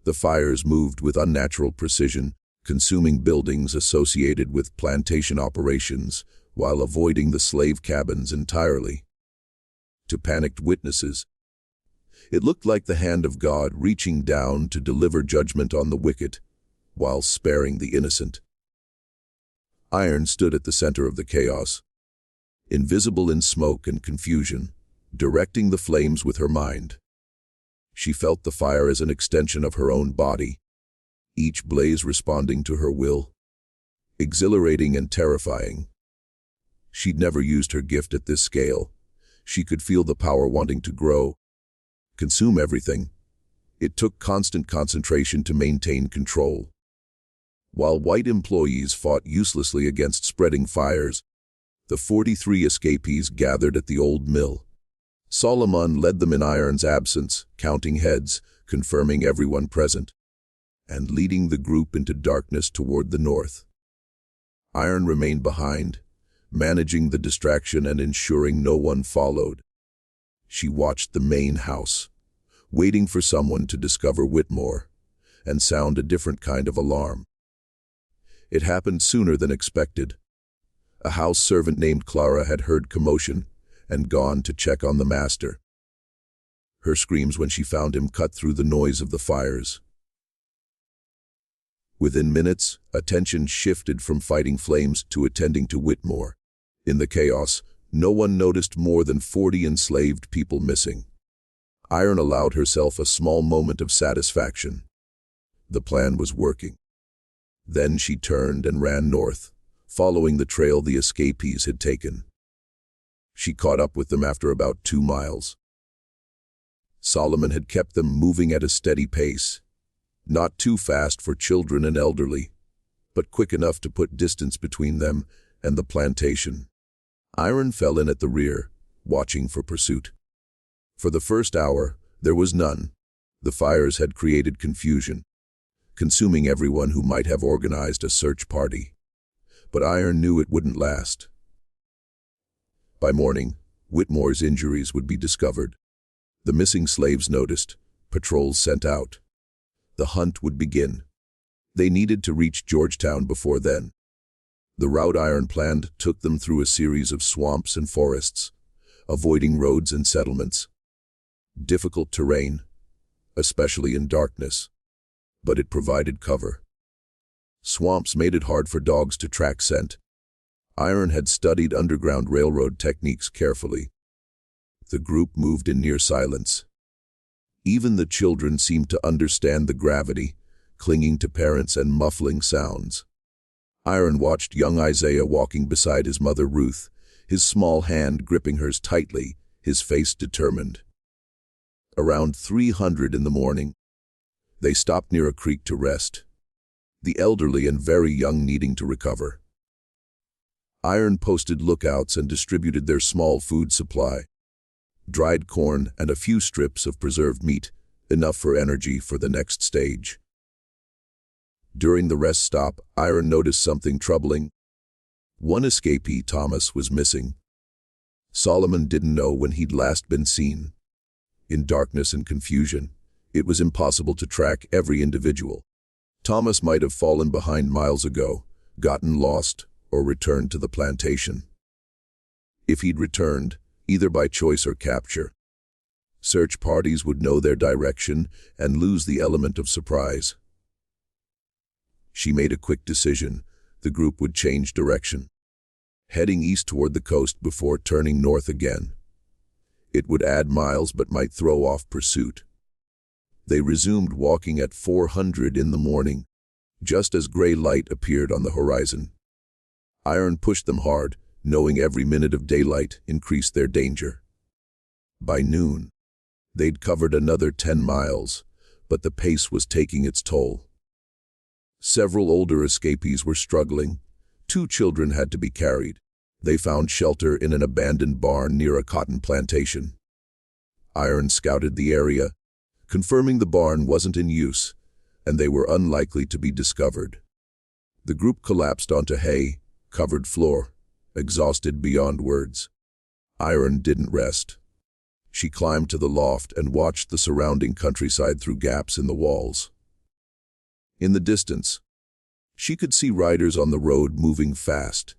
The fires moved with unnatural precision, consuming buildings associated with plantation operations while avoiding the slave cabins entirely. To panicked witnesses, it looked like the hand of God reaching down to deliver judgment on the wicked, while sparing the innocent. Iron stood at the center of the chaos, invisible in smoke and confusion, directing the flames with her mind. She felt the fire as an extension of her own body, each blaze responding to her will. Exhilarating and terrifying. She'd never used her gift at this scale. She could feel the power wanting to grow, consume everything. It took constant concentration to maintain control. While white employees fought uselessly against spreading fires, the 43 escapees gathered at the old mill. Solomon led them in Iron's absence, counting heads, confirming everyone present, and leading the group into darkness toward the north. Iron remained behind, managing the distraction and ensuring no one followed. She watched the main house, waiting for someone to discover Whitmore and sound a different kind of alarm. It happened sooner than expected. A house servant named Clara had heard commotion and gone to check on the master. Her screams when she found him cut through the noise of the fires. Within minutes, attention shifted from fighting flames to attending to Whitmore. In the chaos, no one noticed more than 40 enslaved people missing. Iron allowed herself a small moment of satisfaction. The plan was working. Then she turned and ran north, following the trail the escapees had taken. She caught up with them after about 2 miles. Solomon had kept them moving at a steady pace, not too fast for children and elderly, but quick enough to put distance between them and the plantation. Iron fell in at the rear, watching for pursuit. For the first hour, there was none. The fires had created confusion, consuming everyone who might have organized a search party. But Iron knew it wouldn't last. By morning, Whitmore's injuries would be discovered. The missing slaves noticed, patrols sent out. The hunt would begin. They needed to reach Georgetown before then. The route Iron planned took them through a series of swamps and forests, avoiding roads and settlements. Difficult terrain, especially in darkness, but it provided cover. Swamps made it hard for dogs to track scent. Iron had studied Underground Railroad techniques carefully. The group moved in near silence. Even the children seemed to understand the gravity, clinging to parents and muffling sounds. Iron watched young Isaiah walking beside his mother Ruth, his small hand gripping hers tightly, his face determined. Around 300 in the morning, they stopped near a creek to rest, the elderly and very young needing to recover. Iron posted lookouts and distributed their small food supply, dried corn and a few strips of preserved meat, enough for energy for the next stage. During the rest stop, Iron noticed something troubling. One escapee, Thomas, was missing. Solomon didn't know when he'd last been seen. In darkness and confusion, it was impossible to track every individual. Thomas might have fallen behind miles ago, gotten lost, or returned to the plantation. If he'd returned, either by choice or capture, search parties would know their direction and lose the element of surprise. She made a quick decision. The group would change direction, heading east toward the coast before turning north again. It would add miles but might throw off pursuit. They resumed walking at 400 in the morning, just as gray light appeared on the horizon. Iron pushed them hard, knowing every minute of daylight increased their danger. By noon, they'd covered another 10 miles, but the pace was taking its toll. Several older escapees were struggling. 2 children had to be carried. They found shelter in an abandoned barn near a cotton plantation. Iron scouted the area, confirming the barn wasn't in use, and they were unlikely to be discovered. The group collapsed onto hay-covered floor, exhausted beyond words. Iron didn't rest. She climbed to the loft and watched the surrounding countryside through gaps in the walls. In the distance, she could see riders on the road moving fast.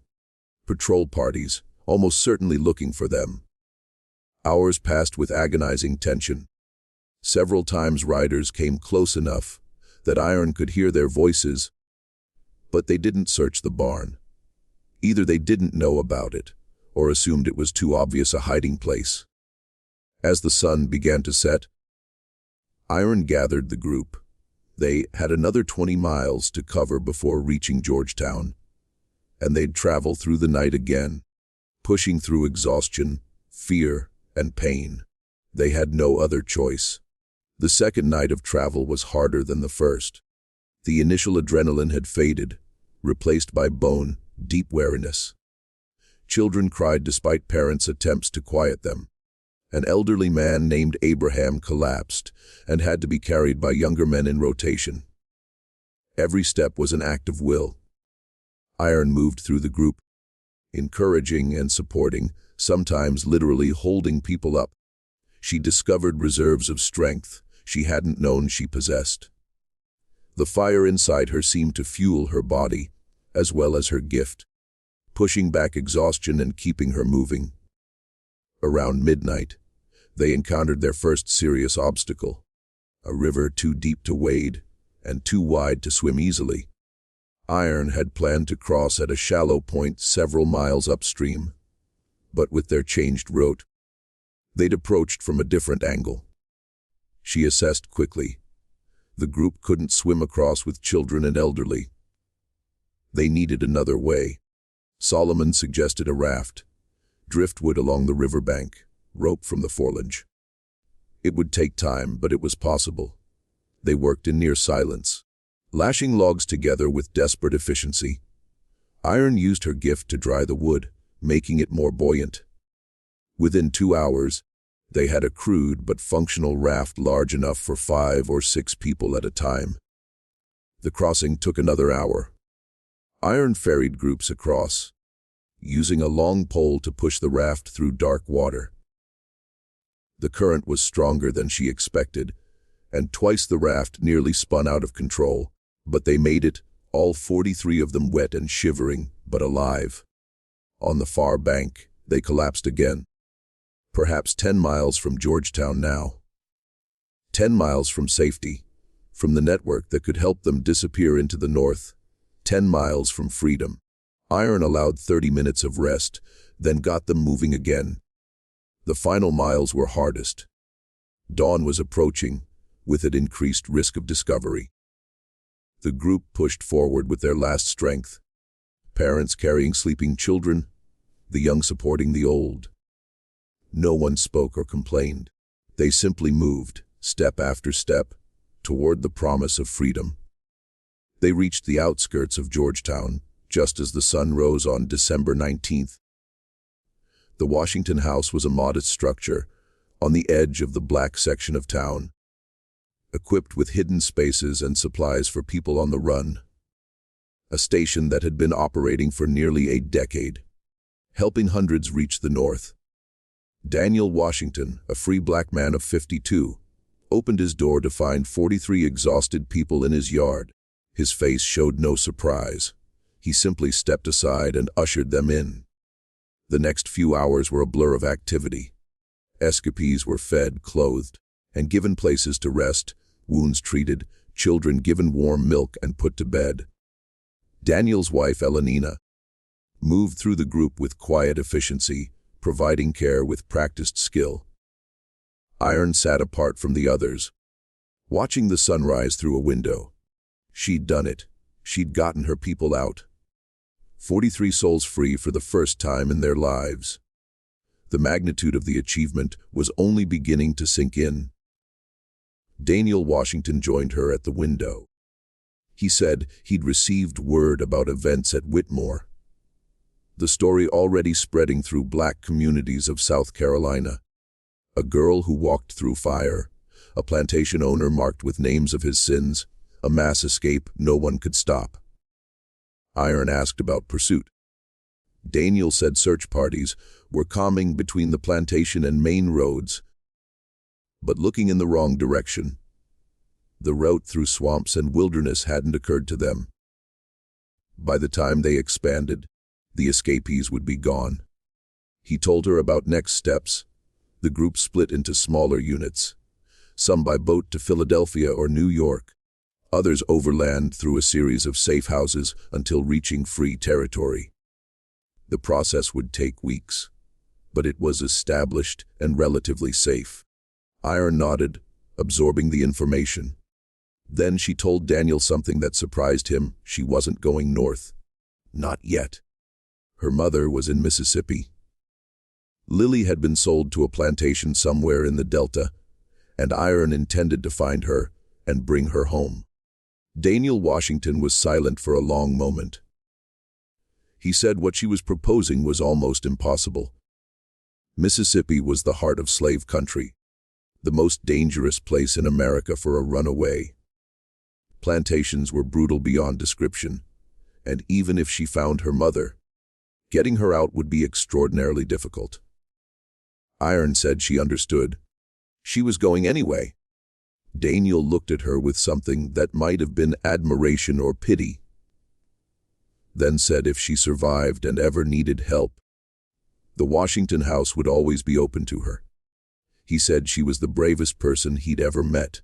Patrol parties, almost certainly looking for them. Hours passed with agonizing tension. Several times riders came close enough that Iron could hear their voices, but they didn't search the barn. Either they didn't know about it, or assumed it was too obvious a hiding place. As the sun began to set, Iron gathered the group. They had another 20 miles to cover before reaching Georgetown, and they'd travel through the night again, pushing through exhaustion, fear, and pain. They had no other choice. The second night of travel was harder than the first. The initial adrenaline had faded, replaced by bone, deep weariness. Children cried despite parents' attempts to quiet them. An elderly man named Abraham collapsed and had to be carried by younger men in rotation. Every step was an act of will. Iron moved through the group, encouraging and supporting, sometimes literally holding people up. She discovered reserves of strength she hadn't known she possessed. The fire inside her seemed to fuel her body, as well as her gift, pushing back exhaustion and keeping her moving. Around midnight, they encountered their first serious obstacle, a river too deep to wade and too wide to swim easily. Iron had planned to cross at a shallow point several miles upstream, but with their changed route, they'd approached from a different angle. She assessed quickly. The group couldn't swim across with children and elderly. They needed another way. Solomon suggested a raft, driftwood along the riverbank, rope from the foliage. It would take time, but it was possible. They worked in near silence, lashing logs together with desperate efficiency. Iron used her gift to dry the wood, making it more buoyant. Within 2 hours, they had a crude but functional raft large enough for 5 or 6 people at a time. The crossing took another hour. Iron ferried groups across, using a long pole to push the raft through dark water. The current was stronger than she expected, and twice the raft nearly spun out of control, but they made it, all 43 of them wet and shivering, but alive. On the far bank, they collapsed again. Perhaps 10 miles from Georgetown now. 10 miles from safety, from the network that could help them disappear into the north. 10 miles from freedom. Iron allowed 30 minutes of rest, then got them moving again. The final miles were hardest. Dawn was approaching, with it increased risk of discovery. The group pushed forward with their last strength. Parents carrying sleeping children, the young supporting the old. No one spoke or complained. They simply moved, step after step, toward the promise of freedom. They reached the outskirts of Georgetown, just as the sun rose on December 19th. The Washington House was a modest structure, on the edge of the black section of town, equipped with hidden spaces and supplies for people on the run. A station that had been operating for nearly a decade, helping hundreds reach the north. Daniel Washington, a free black man of 52, opened his door to find 43 exhausted people in his yard. His face showed no surprise. He simply stepped aside and ushered them in. The next few hours were a blur of activity. Escapees were fed, clothed, and given places to rest, wounds treated, children given warm milk and put to bed. Daniel's wife, Elenina, moved through the group with quiet efficiency, providing care with practiced skill. Iron sat apart from the others, watching the sunrise through a window. She'd done it. She'd gotten her people out. 43 souls free for the first time in their lives. The magnitude of the achievement was only beginning to sink in. Daniel Washington joined her at the window. He said he'd received word about events at Whitmore, the story already spreading through black communities of South Carolina. A girl who walked through fire, a plantation owner marked with names of his sins, a mass escape no one could stop. Iron asked about pursuit. Daniel said search parties were coming between the plantation and main roads, but looking in the wrong direction. The route through swamps and wilderness hadn't occurred to them. By the time they expanded, the escapees would be gone. He told her about next steps. The group split into smaller units, some by boat to Philadelphia or New York, others overland through a series of safe houses until reaching free territory. The process would take weeks, but it was established and relatively safe. Iron nodded, absorbing the information. Then she told Daniel something that surprised him. She wasn't going north. Not yet. Her mother was in Mississippi. Lily had been sold to a plantation somewhere in the Delta, and Iron intended to find her and bring her home. Daniel Washington was silent for a long moment. He said what she was proposing was almost impossible. Mississippi was the heart of slave country, the most dangerous place in America for a runaway. Plantations were brutal beyond description, and even if she found her mother, getting her out would be extraordinarily difficult. Iron said she understood. She was going anyway. Daniel looked at her with something that might have been admiration or pity, then said if she survived and ever needed help, the Washington house would always be open to her. He said she was the bravest person he'd ever met.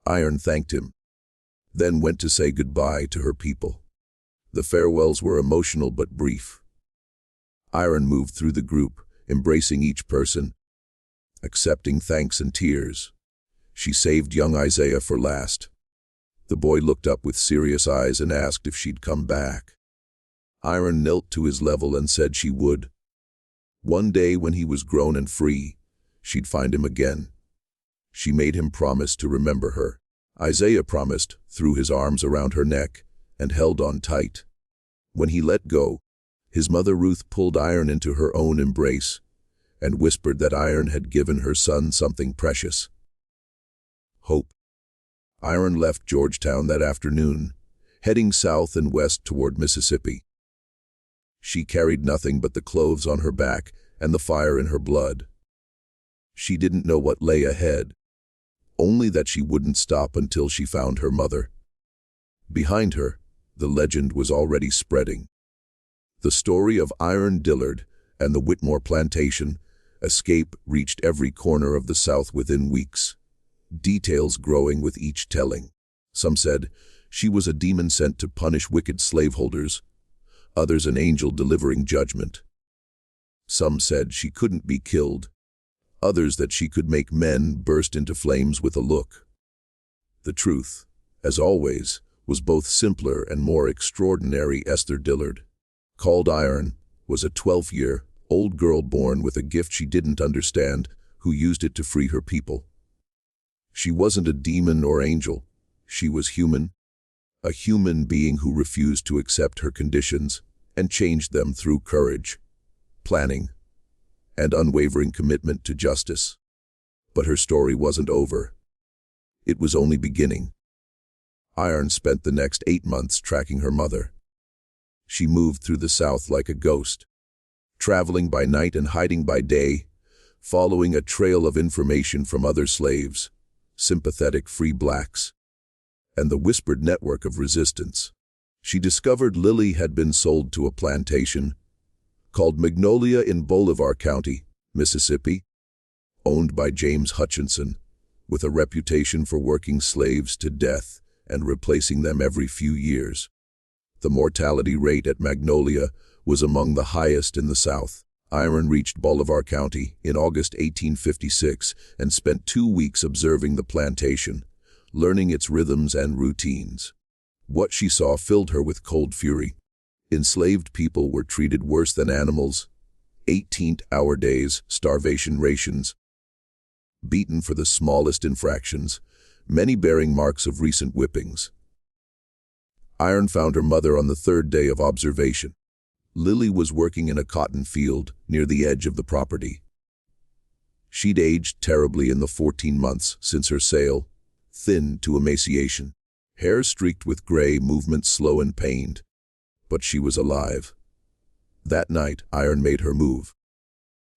Iron thanked him, then went to say goodbye to her people. The farewells were emotional but brief. Iron moved through the group, embracing each person, accepting thanks and tears. She saved young Isaiah for last. The boy looked up with serious eyes and asked if she'd come back. Iron knelt to his level and said she would. One day when he was grown and free, she'd find him again. She made him promise to remember her. Isaiah promised, threw his arms around her neck, and held on tight. When he let go, his mother Ruth pulled Iron into her own embrace and whispered that Iron had given her son something precious: hope. Iron left Georgetown that afternoon, heading south and west toward Mississippi. She carried nothing but the clothes on her back and the fire in her blood. She didn't know what lay ahead, only that she wouldn't stop until she found her mother. Behind her, the legend was already spreading. The story of Iron Dillard and the Whitmore plantation escape reached every corner of the South within weeks, details growing with each telling. Some said she was a demon sent to punish wicked slaveholders, others an angel delivering judgment. Some said she couldn't be killed, others that she could make men burst into flames with a look. The truth, as always, was both simpler and more extraordinary. Esther Dillard, called Iron, was a 12-year-old girl born with a gift she didn't understand, who used it to free her people. She wasn't a demon or angel. She was human, a human being who refused to accept her conditions and changed them through courage, planning, and unwavering commitment to justice. But her story wasn't over. It was only beginning. Iron spent the next 8 months tracking her mother. She moved through the South like a ghost, traveling by night and hiding by day, following a trail of information from other slaves, sympathetic free blacks, and the whispered network of resistance. She discovered Lily had been sold to a plantation called Magnolia in Bolivar County, Mississippi, owned by James Hutchinson, with a reputation for working slaves to death and replacing them every few years. The mortality rate at Magnolia was among the highest in the South. Iron reached Bolivar County in August 1856 and spent 2 weeks observing the plantation, learning its rhythms and routines. What she saw filled her with cold fury. Enslaved people were treated worse than animals. 18-hour days, starvation rations, beaten for the smallest infractions, many bearing marks of recent whippings. Iron found her mother on the 3rd day of observation. Lily was working in a cotton field near the edge of the property. She'd aged terribly in the 14 months since her sale, thin to emaciation, hair streaked with gray, movement slow and pained. But she was alive. That night, Iron made her move.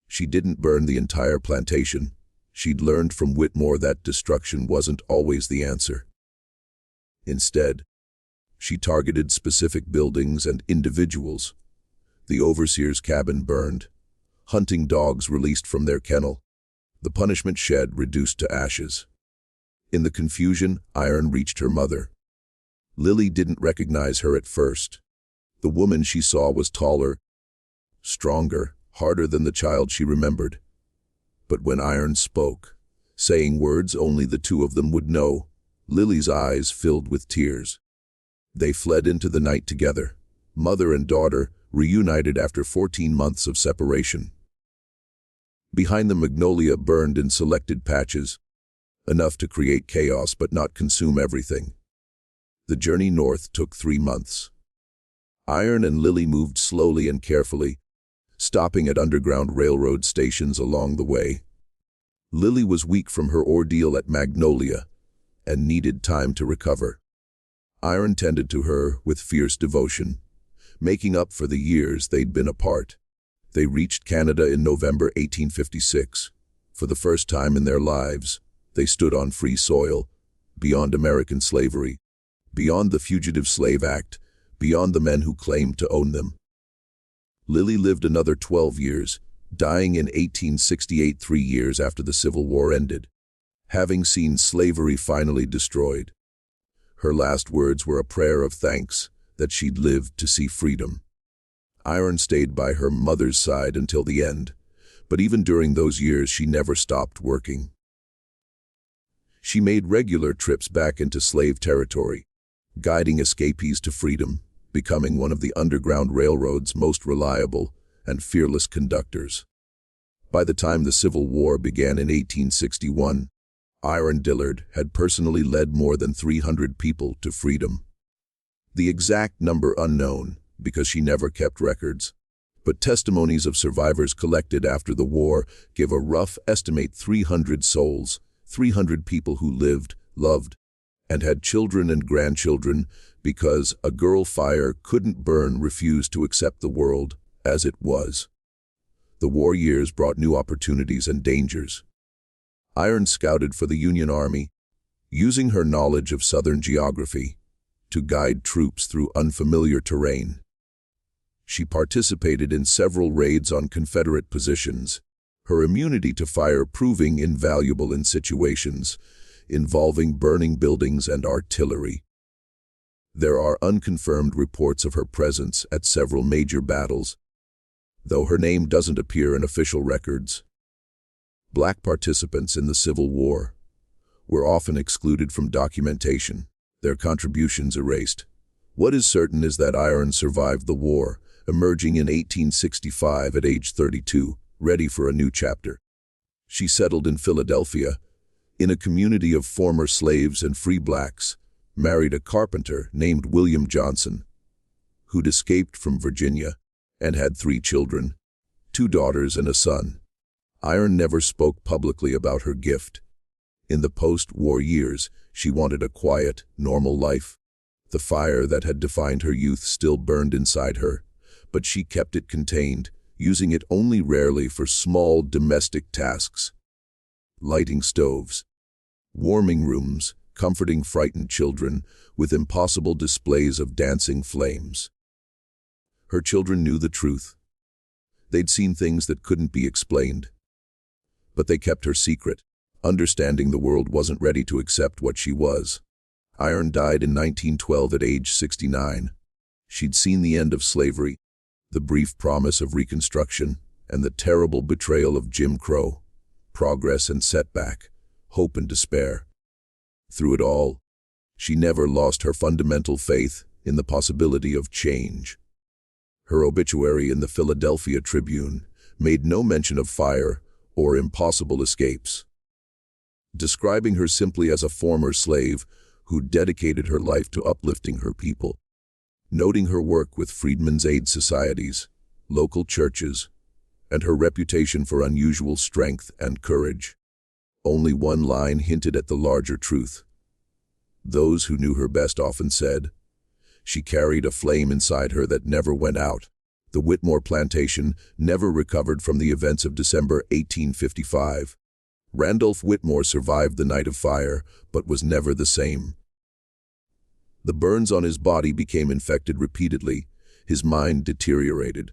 She didn't burn the entire plantation. She'd learned from Whitmore that destruction wasn't always the answer. Instead, she targeted specific buildings and individuals. The overseer's cabin burned, hunting dogs released from their kennel, the punishment shed reduced to ashes. In the confusion, Iron reached her mother. Lily didn't recognize her at first. The woman she saw was taller, stronger, harder than the child she remembered. But when Iron spoke, saying words only the two of them would know, Lily's eyes filled with tears. They fled into the night together, mother and daughter, reunited after 14 months of separation. Behind the magnolia burned in selected patches, enough to create chaos but not consume everything. The journey north took 3 months. Iron and Lily moved slowly and carefully, stopping at underground railroad stations along the way. Lily was weak from her ordeal at Magnolia and needed time to recover. Iron tended to her with fierce devotion, making up for the years they'd been apart. They reached Canada in November 1856. For the first time in their lives, they stood on free soil, beyond American slavery, beyond the Fugitive Slave Act, beyond the men who claimed to own them. Lily lived another 12 years, dying in 1868, 3 years after the Civil War ended, having seen slavery finally destroyed. Her last words were a prayer of thanks that she'd lived to see freedom. Iron stayed by her mother's side until the end, but even during those years she never stopped working. She made regular trips back into slave territory, guiding escapees to freedom, becoming one of the Underground Railroad's most reliable and fearless conductors. By the time the Civil War began in 1861, Iron Dillard had personally led more than 300 people to freedom. The exact number unknown, because she never kept records, but testimonies of survivors collected after the war give a rough estimate: 300 souls, 300 people who lived, loved, and had children and grandchildren because a girl fire couldn't burn, refused to accept the world as it was. The war years brought new opportunities and dangers. Iron scouted for the Union Army, using her knowledge of Southern geography to guide troops through unfamiliar terrain. She participated in several raids on Confederate positions, her immunity to fire proving invaluable in situations involving burning buildings and artillery. There are unconfirmed reports of her presence at several major battles, though her name doesn't appear in official records. Black participants in the Civil War were often excluded from documentation, their contributions erased. What is certain is that Iron survived the war, emerging in 1865 at age 32, ready for a new chapter. She settled in Philadelphia, in a community of former slaves and free blacks, married a carpenter named William Johnson, who'd escaped from Virginia, and had 3 children, 2 daughters and a son. Iron never spoke publicly about her gift. In the post-war years, she wanted a quiet, normal life. The fire that had defined her youth still burned inside her, but she kept it contained, using it only rarely for small domestic tasks. Lighting stoves, warming rooms, comforting frightened children with impossible displays of dancing flames. Her children knew the truth. They'd seen things that couldn't be explained. But they kept her secret, understanding the world wasn't ready to accept what she was. Iron died in 1912 at age 69. She'd seen the end of slavery, the brief promise of Reconstruction, and the terrible betrayal of Jim Crow, progress and setback, hope and despair. Through it all, she never lost her fundamental faith in the possibility of change. Her obituary in the Philadelphia Tribune made no mention of fire or impossible escapes, describing her simply as a former slave who dedicated her life to uplifting her people, noting her work with Freedmen's Aid societies, local churches, and her reputation for unusual strength and courage. Only one line hinted at the larger truth. Those who knew her best often said, "She carried a flame inside her that never went out." The Whitmore plantation never recovered from the events of December 1855. Randolph Whitmore survived the night of fire, but was never the same. The burns on his body became infected repeatedly, his mind deteriorated,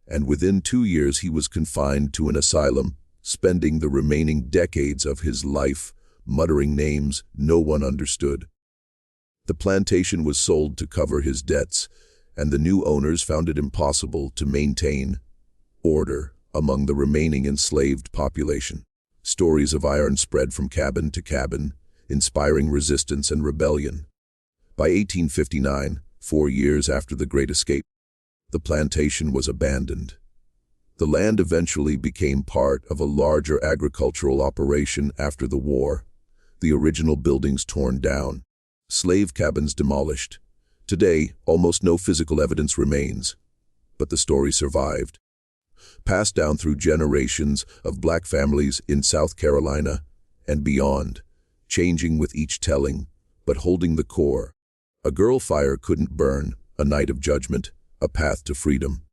and within 2 years he was confined to an asylum, spending the remaining decades of his life muttering names no one understood. The plantation was sold to cover his debts, and the new owners found it impossible to maintain order among the remaining enslaved population. Stories of iron spread from cabin to cabin, inspiring resistance and rebellion. By 1859, 4 years after the Great Escape, the plantation was abandoned. The land eventually became part of a larger agricultural operation after the war, the original buildings torn down, slave cabins demolished. Today, almost no physical evidence remains, but the story survived, passed down through generations of black families in South Carolina and beyond, changing with each telling, but holding the core. A girl fire couldn't burn, a night of judgment, a path to freedom.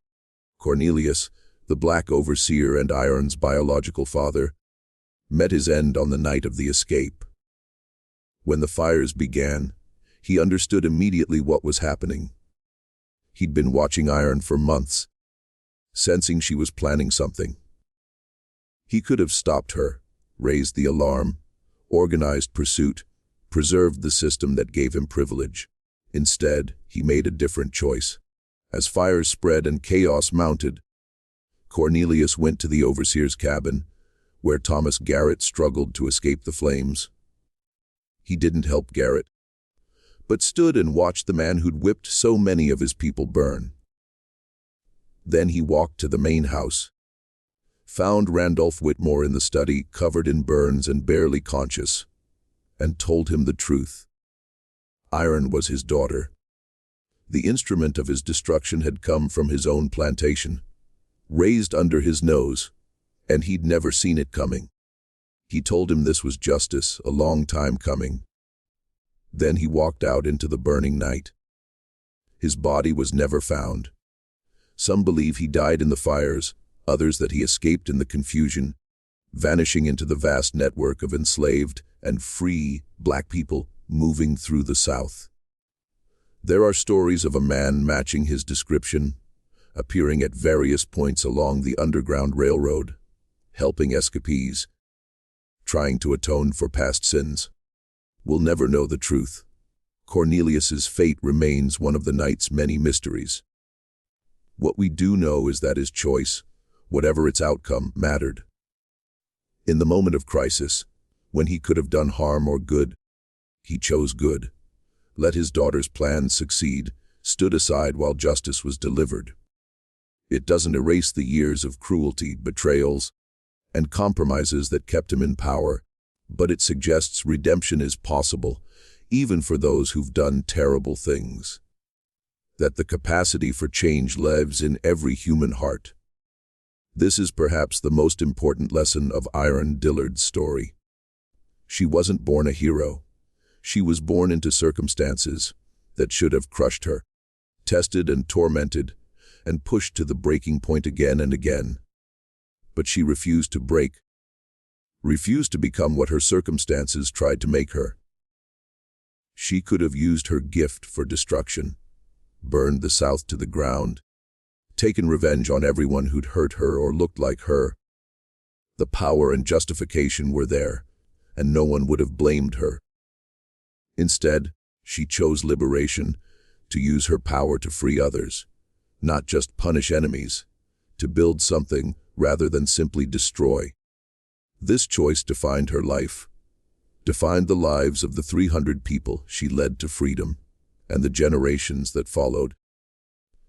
Cornelius, the black overseer and Iron's biological father, met his end on the night of the escape. When the fires began, he understood immediately what was happening. He'd been watching Iron for months, sensing she was planning something. He could have stopped her, raised the alarm, organized pursuit, preserved the system that gave him privilege. Instead, he made a different choice. As fires spread and chaos mounted, Cornelius went to the overseer's cabin, where Thomas Garrett struggled to escape the flames. He didn't help Garrett, but stood and watched the man who'd whipped so many of his people burn. Then he walked to the main house, found Randolph Whitmore in the study, covered in burns and barely conscious, and told him the truth. Iron was his daughter. The instrument of his destruction had come from his own plantation, raised under his nose, and he'd never seen it coming. He told him this was justice, a long time coming. Then he walked out into the burning night. His body was never found. Some believe he died in the fires, others that he escaped in the confusion, vanishing into the vast network of enslaved and free black people moving through the South. There are stories of a man matching his description, appearing at various points along the Underground Railroad, helping escapees, trying to atone for past sins. We'll never know the truth. Cornelius's fate remains one of the night's many mysteries. What we do know is that his choice, whatever its outcome, mattered. In the moment of crisis, when he could have done harm or good, he chose good, let his daughter's plans succeed, stood aside while justice was delivered. It doesn't erase the years of cruelty, betrayals, and compromises that kept him in power, but it suggests redemption is possible, even for those who've done terrible things. That the capacity for change lives in every human heart. This is perhaps the most important lesson of Iron Dillard's story. She wasn't born a hero. She was born into circumstances that should have crushed her, tested and tormented, and pushed to the breaking point again and again. But she refused to break, refused to become what her circumstances tried to make her. She could have used her gift for destruction, burned the South to the ground, taken revenge on everyone who'd hurt her or looked like her. The power and justification were there, and no one would have blamed her. Instead, she chose liberation, to use her power to free others, not just punish enemies, to build something rather than simply destroy. This choice defined her life, defined the lives of the 300 people she led to freedom, and the generations that followed.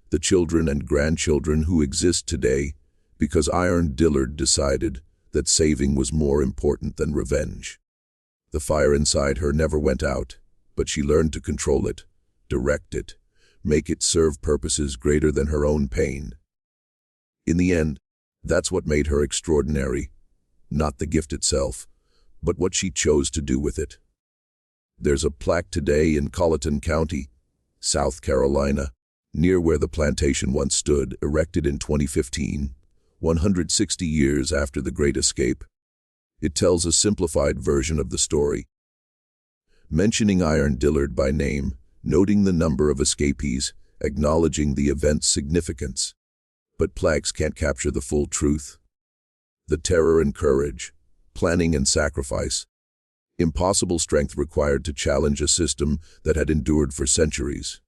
The children and grandchildren who exist today because Iron Dillard decided that saving was more important than revenge. The fire inside her never went out, but she learned to control it, direct it, make it serve purposes greater than her own pain. In the end, that's what made her extraordinary, not the gift itself, but what she chose to do with it. There's a plaque today in Colleton County, South Carolina, near where the plantation once stood, erected in 2015, 160 years after the Great Escape. It tells a simplified version of the story, mentioning Iron Dillard by name, noting the number of escapees, acknowledging the event's significance. But plaques can't capture the full truth. The terror and courage, planning and sacrifice, impossible strength required to challenge a system that had endured for centuries.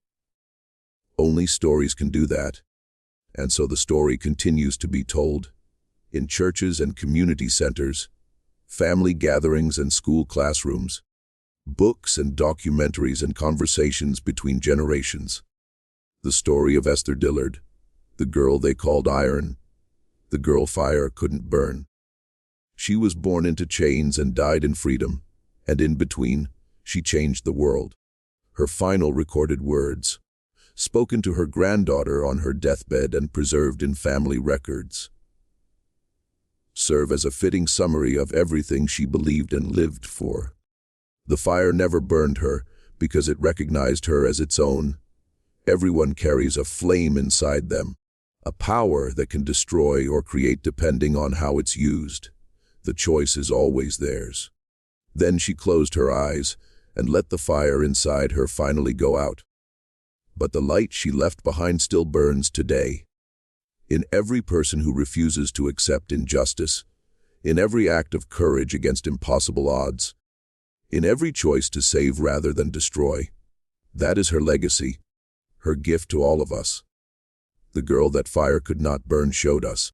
Only stories can do that. And so the story continues to be told in churches and community centers, family gatherings and school classrooms, books and documentaries and conversations between generations. The story of Esther Dillard, the girl they called Iron, the girl fire couldn't burn. She was born into chains and died in freedom, and in between, she changed the world. Her final recorded words, spoken to her granddaughter on her deathbed and preserved in family records, serve as a fitting summary of everything she believed and lived for. The fire never burned her because it recognized her as its own. Everyone carries a flame inside them, a power that can destroy or create depending on how it's used. The choice is always theirs. Then she closed her eyes and let the fire inside her finally go out. But the light she left behind still burns today. In every person who refuses to accept injustice, in every act of courage against impossible odds, in every choice to save rather than destroy. That is her legacy, her gift to all of us. The girl that fire could not burn showed us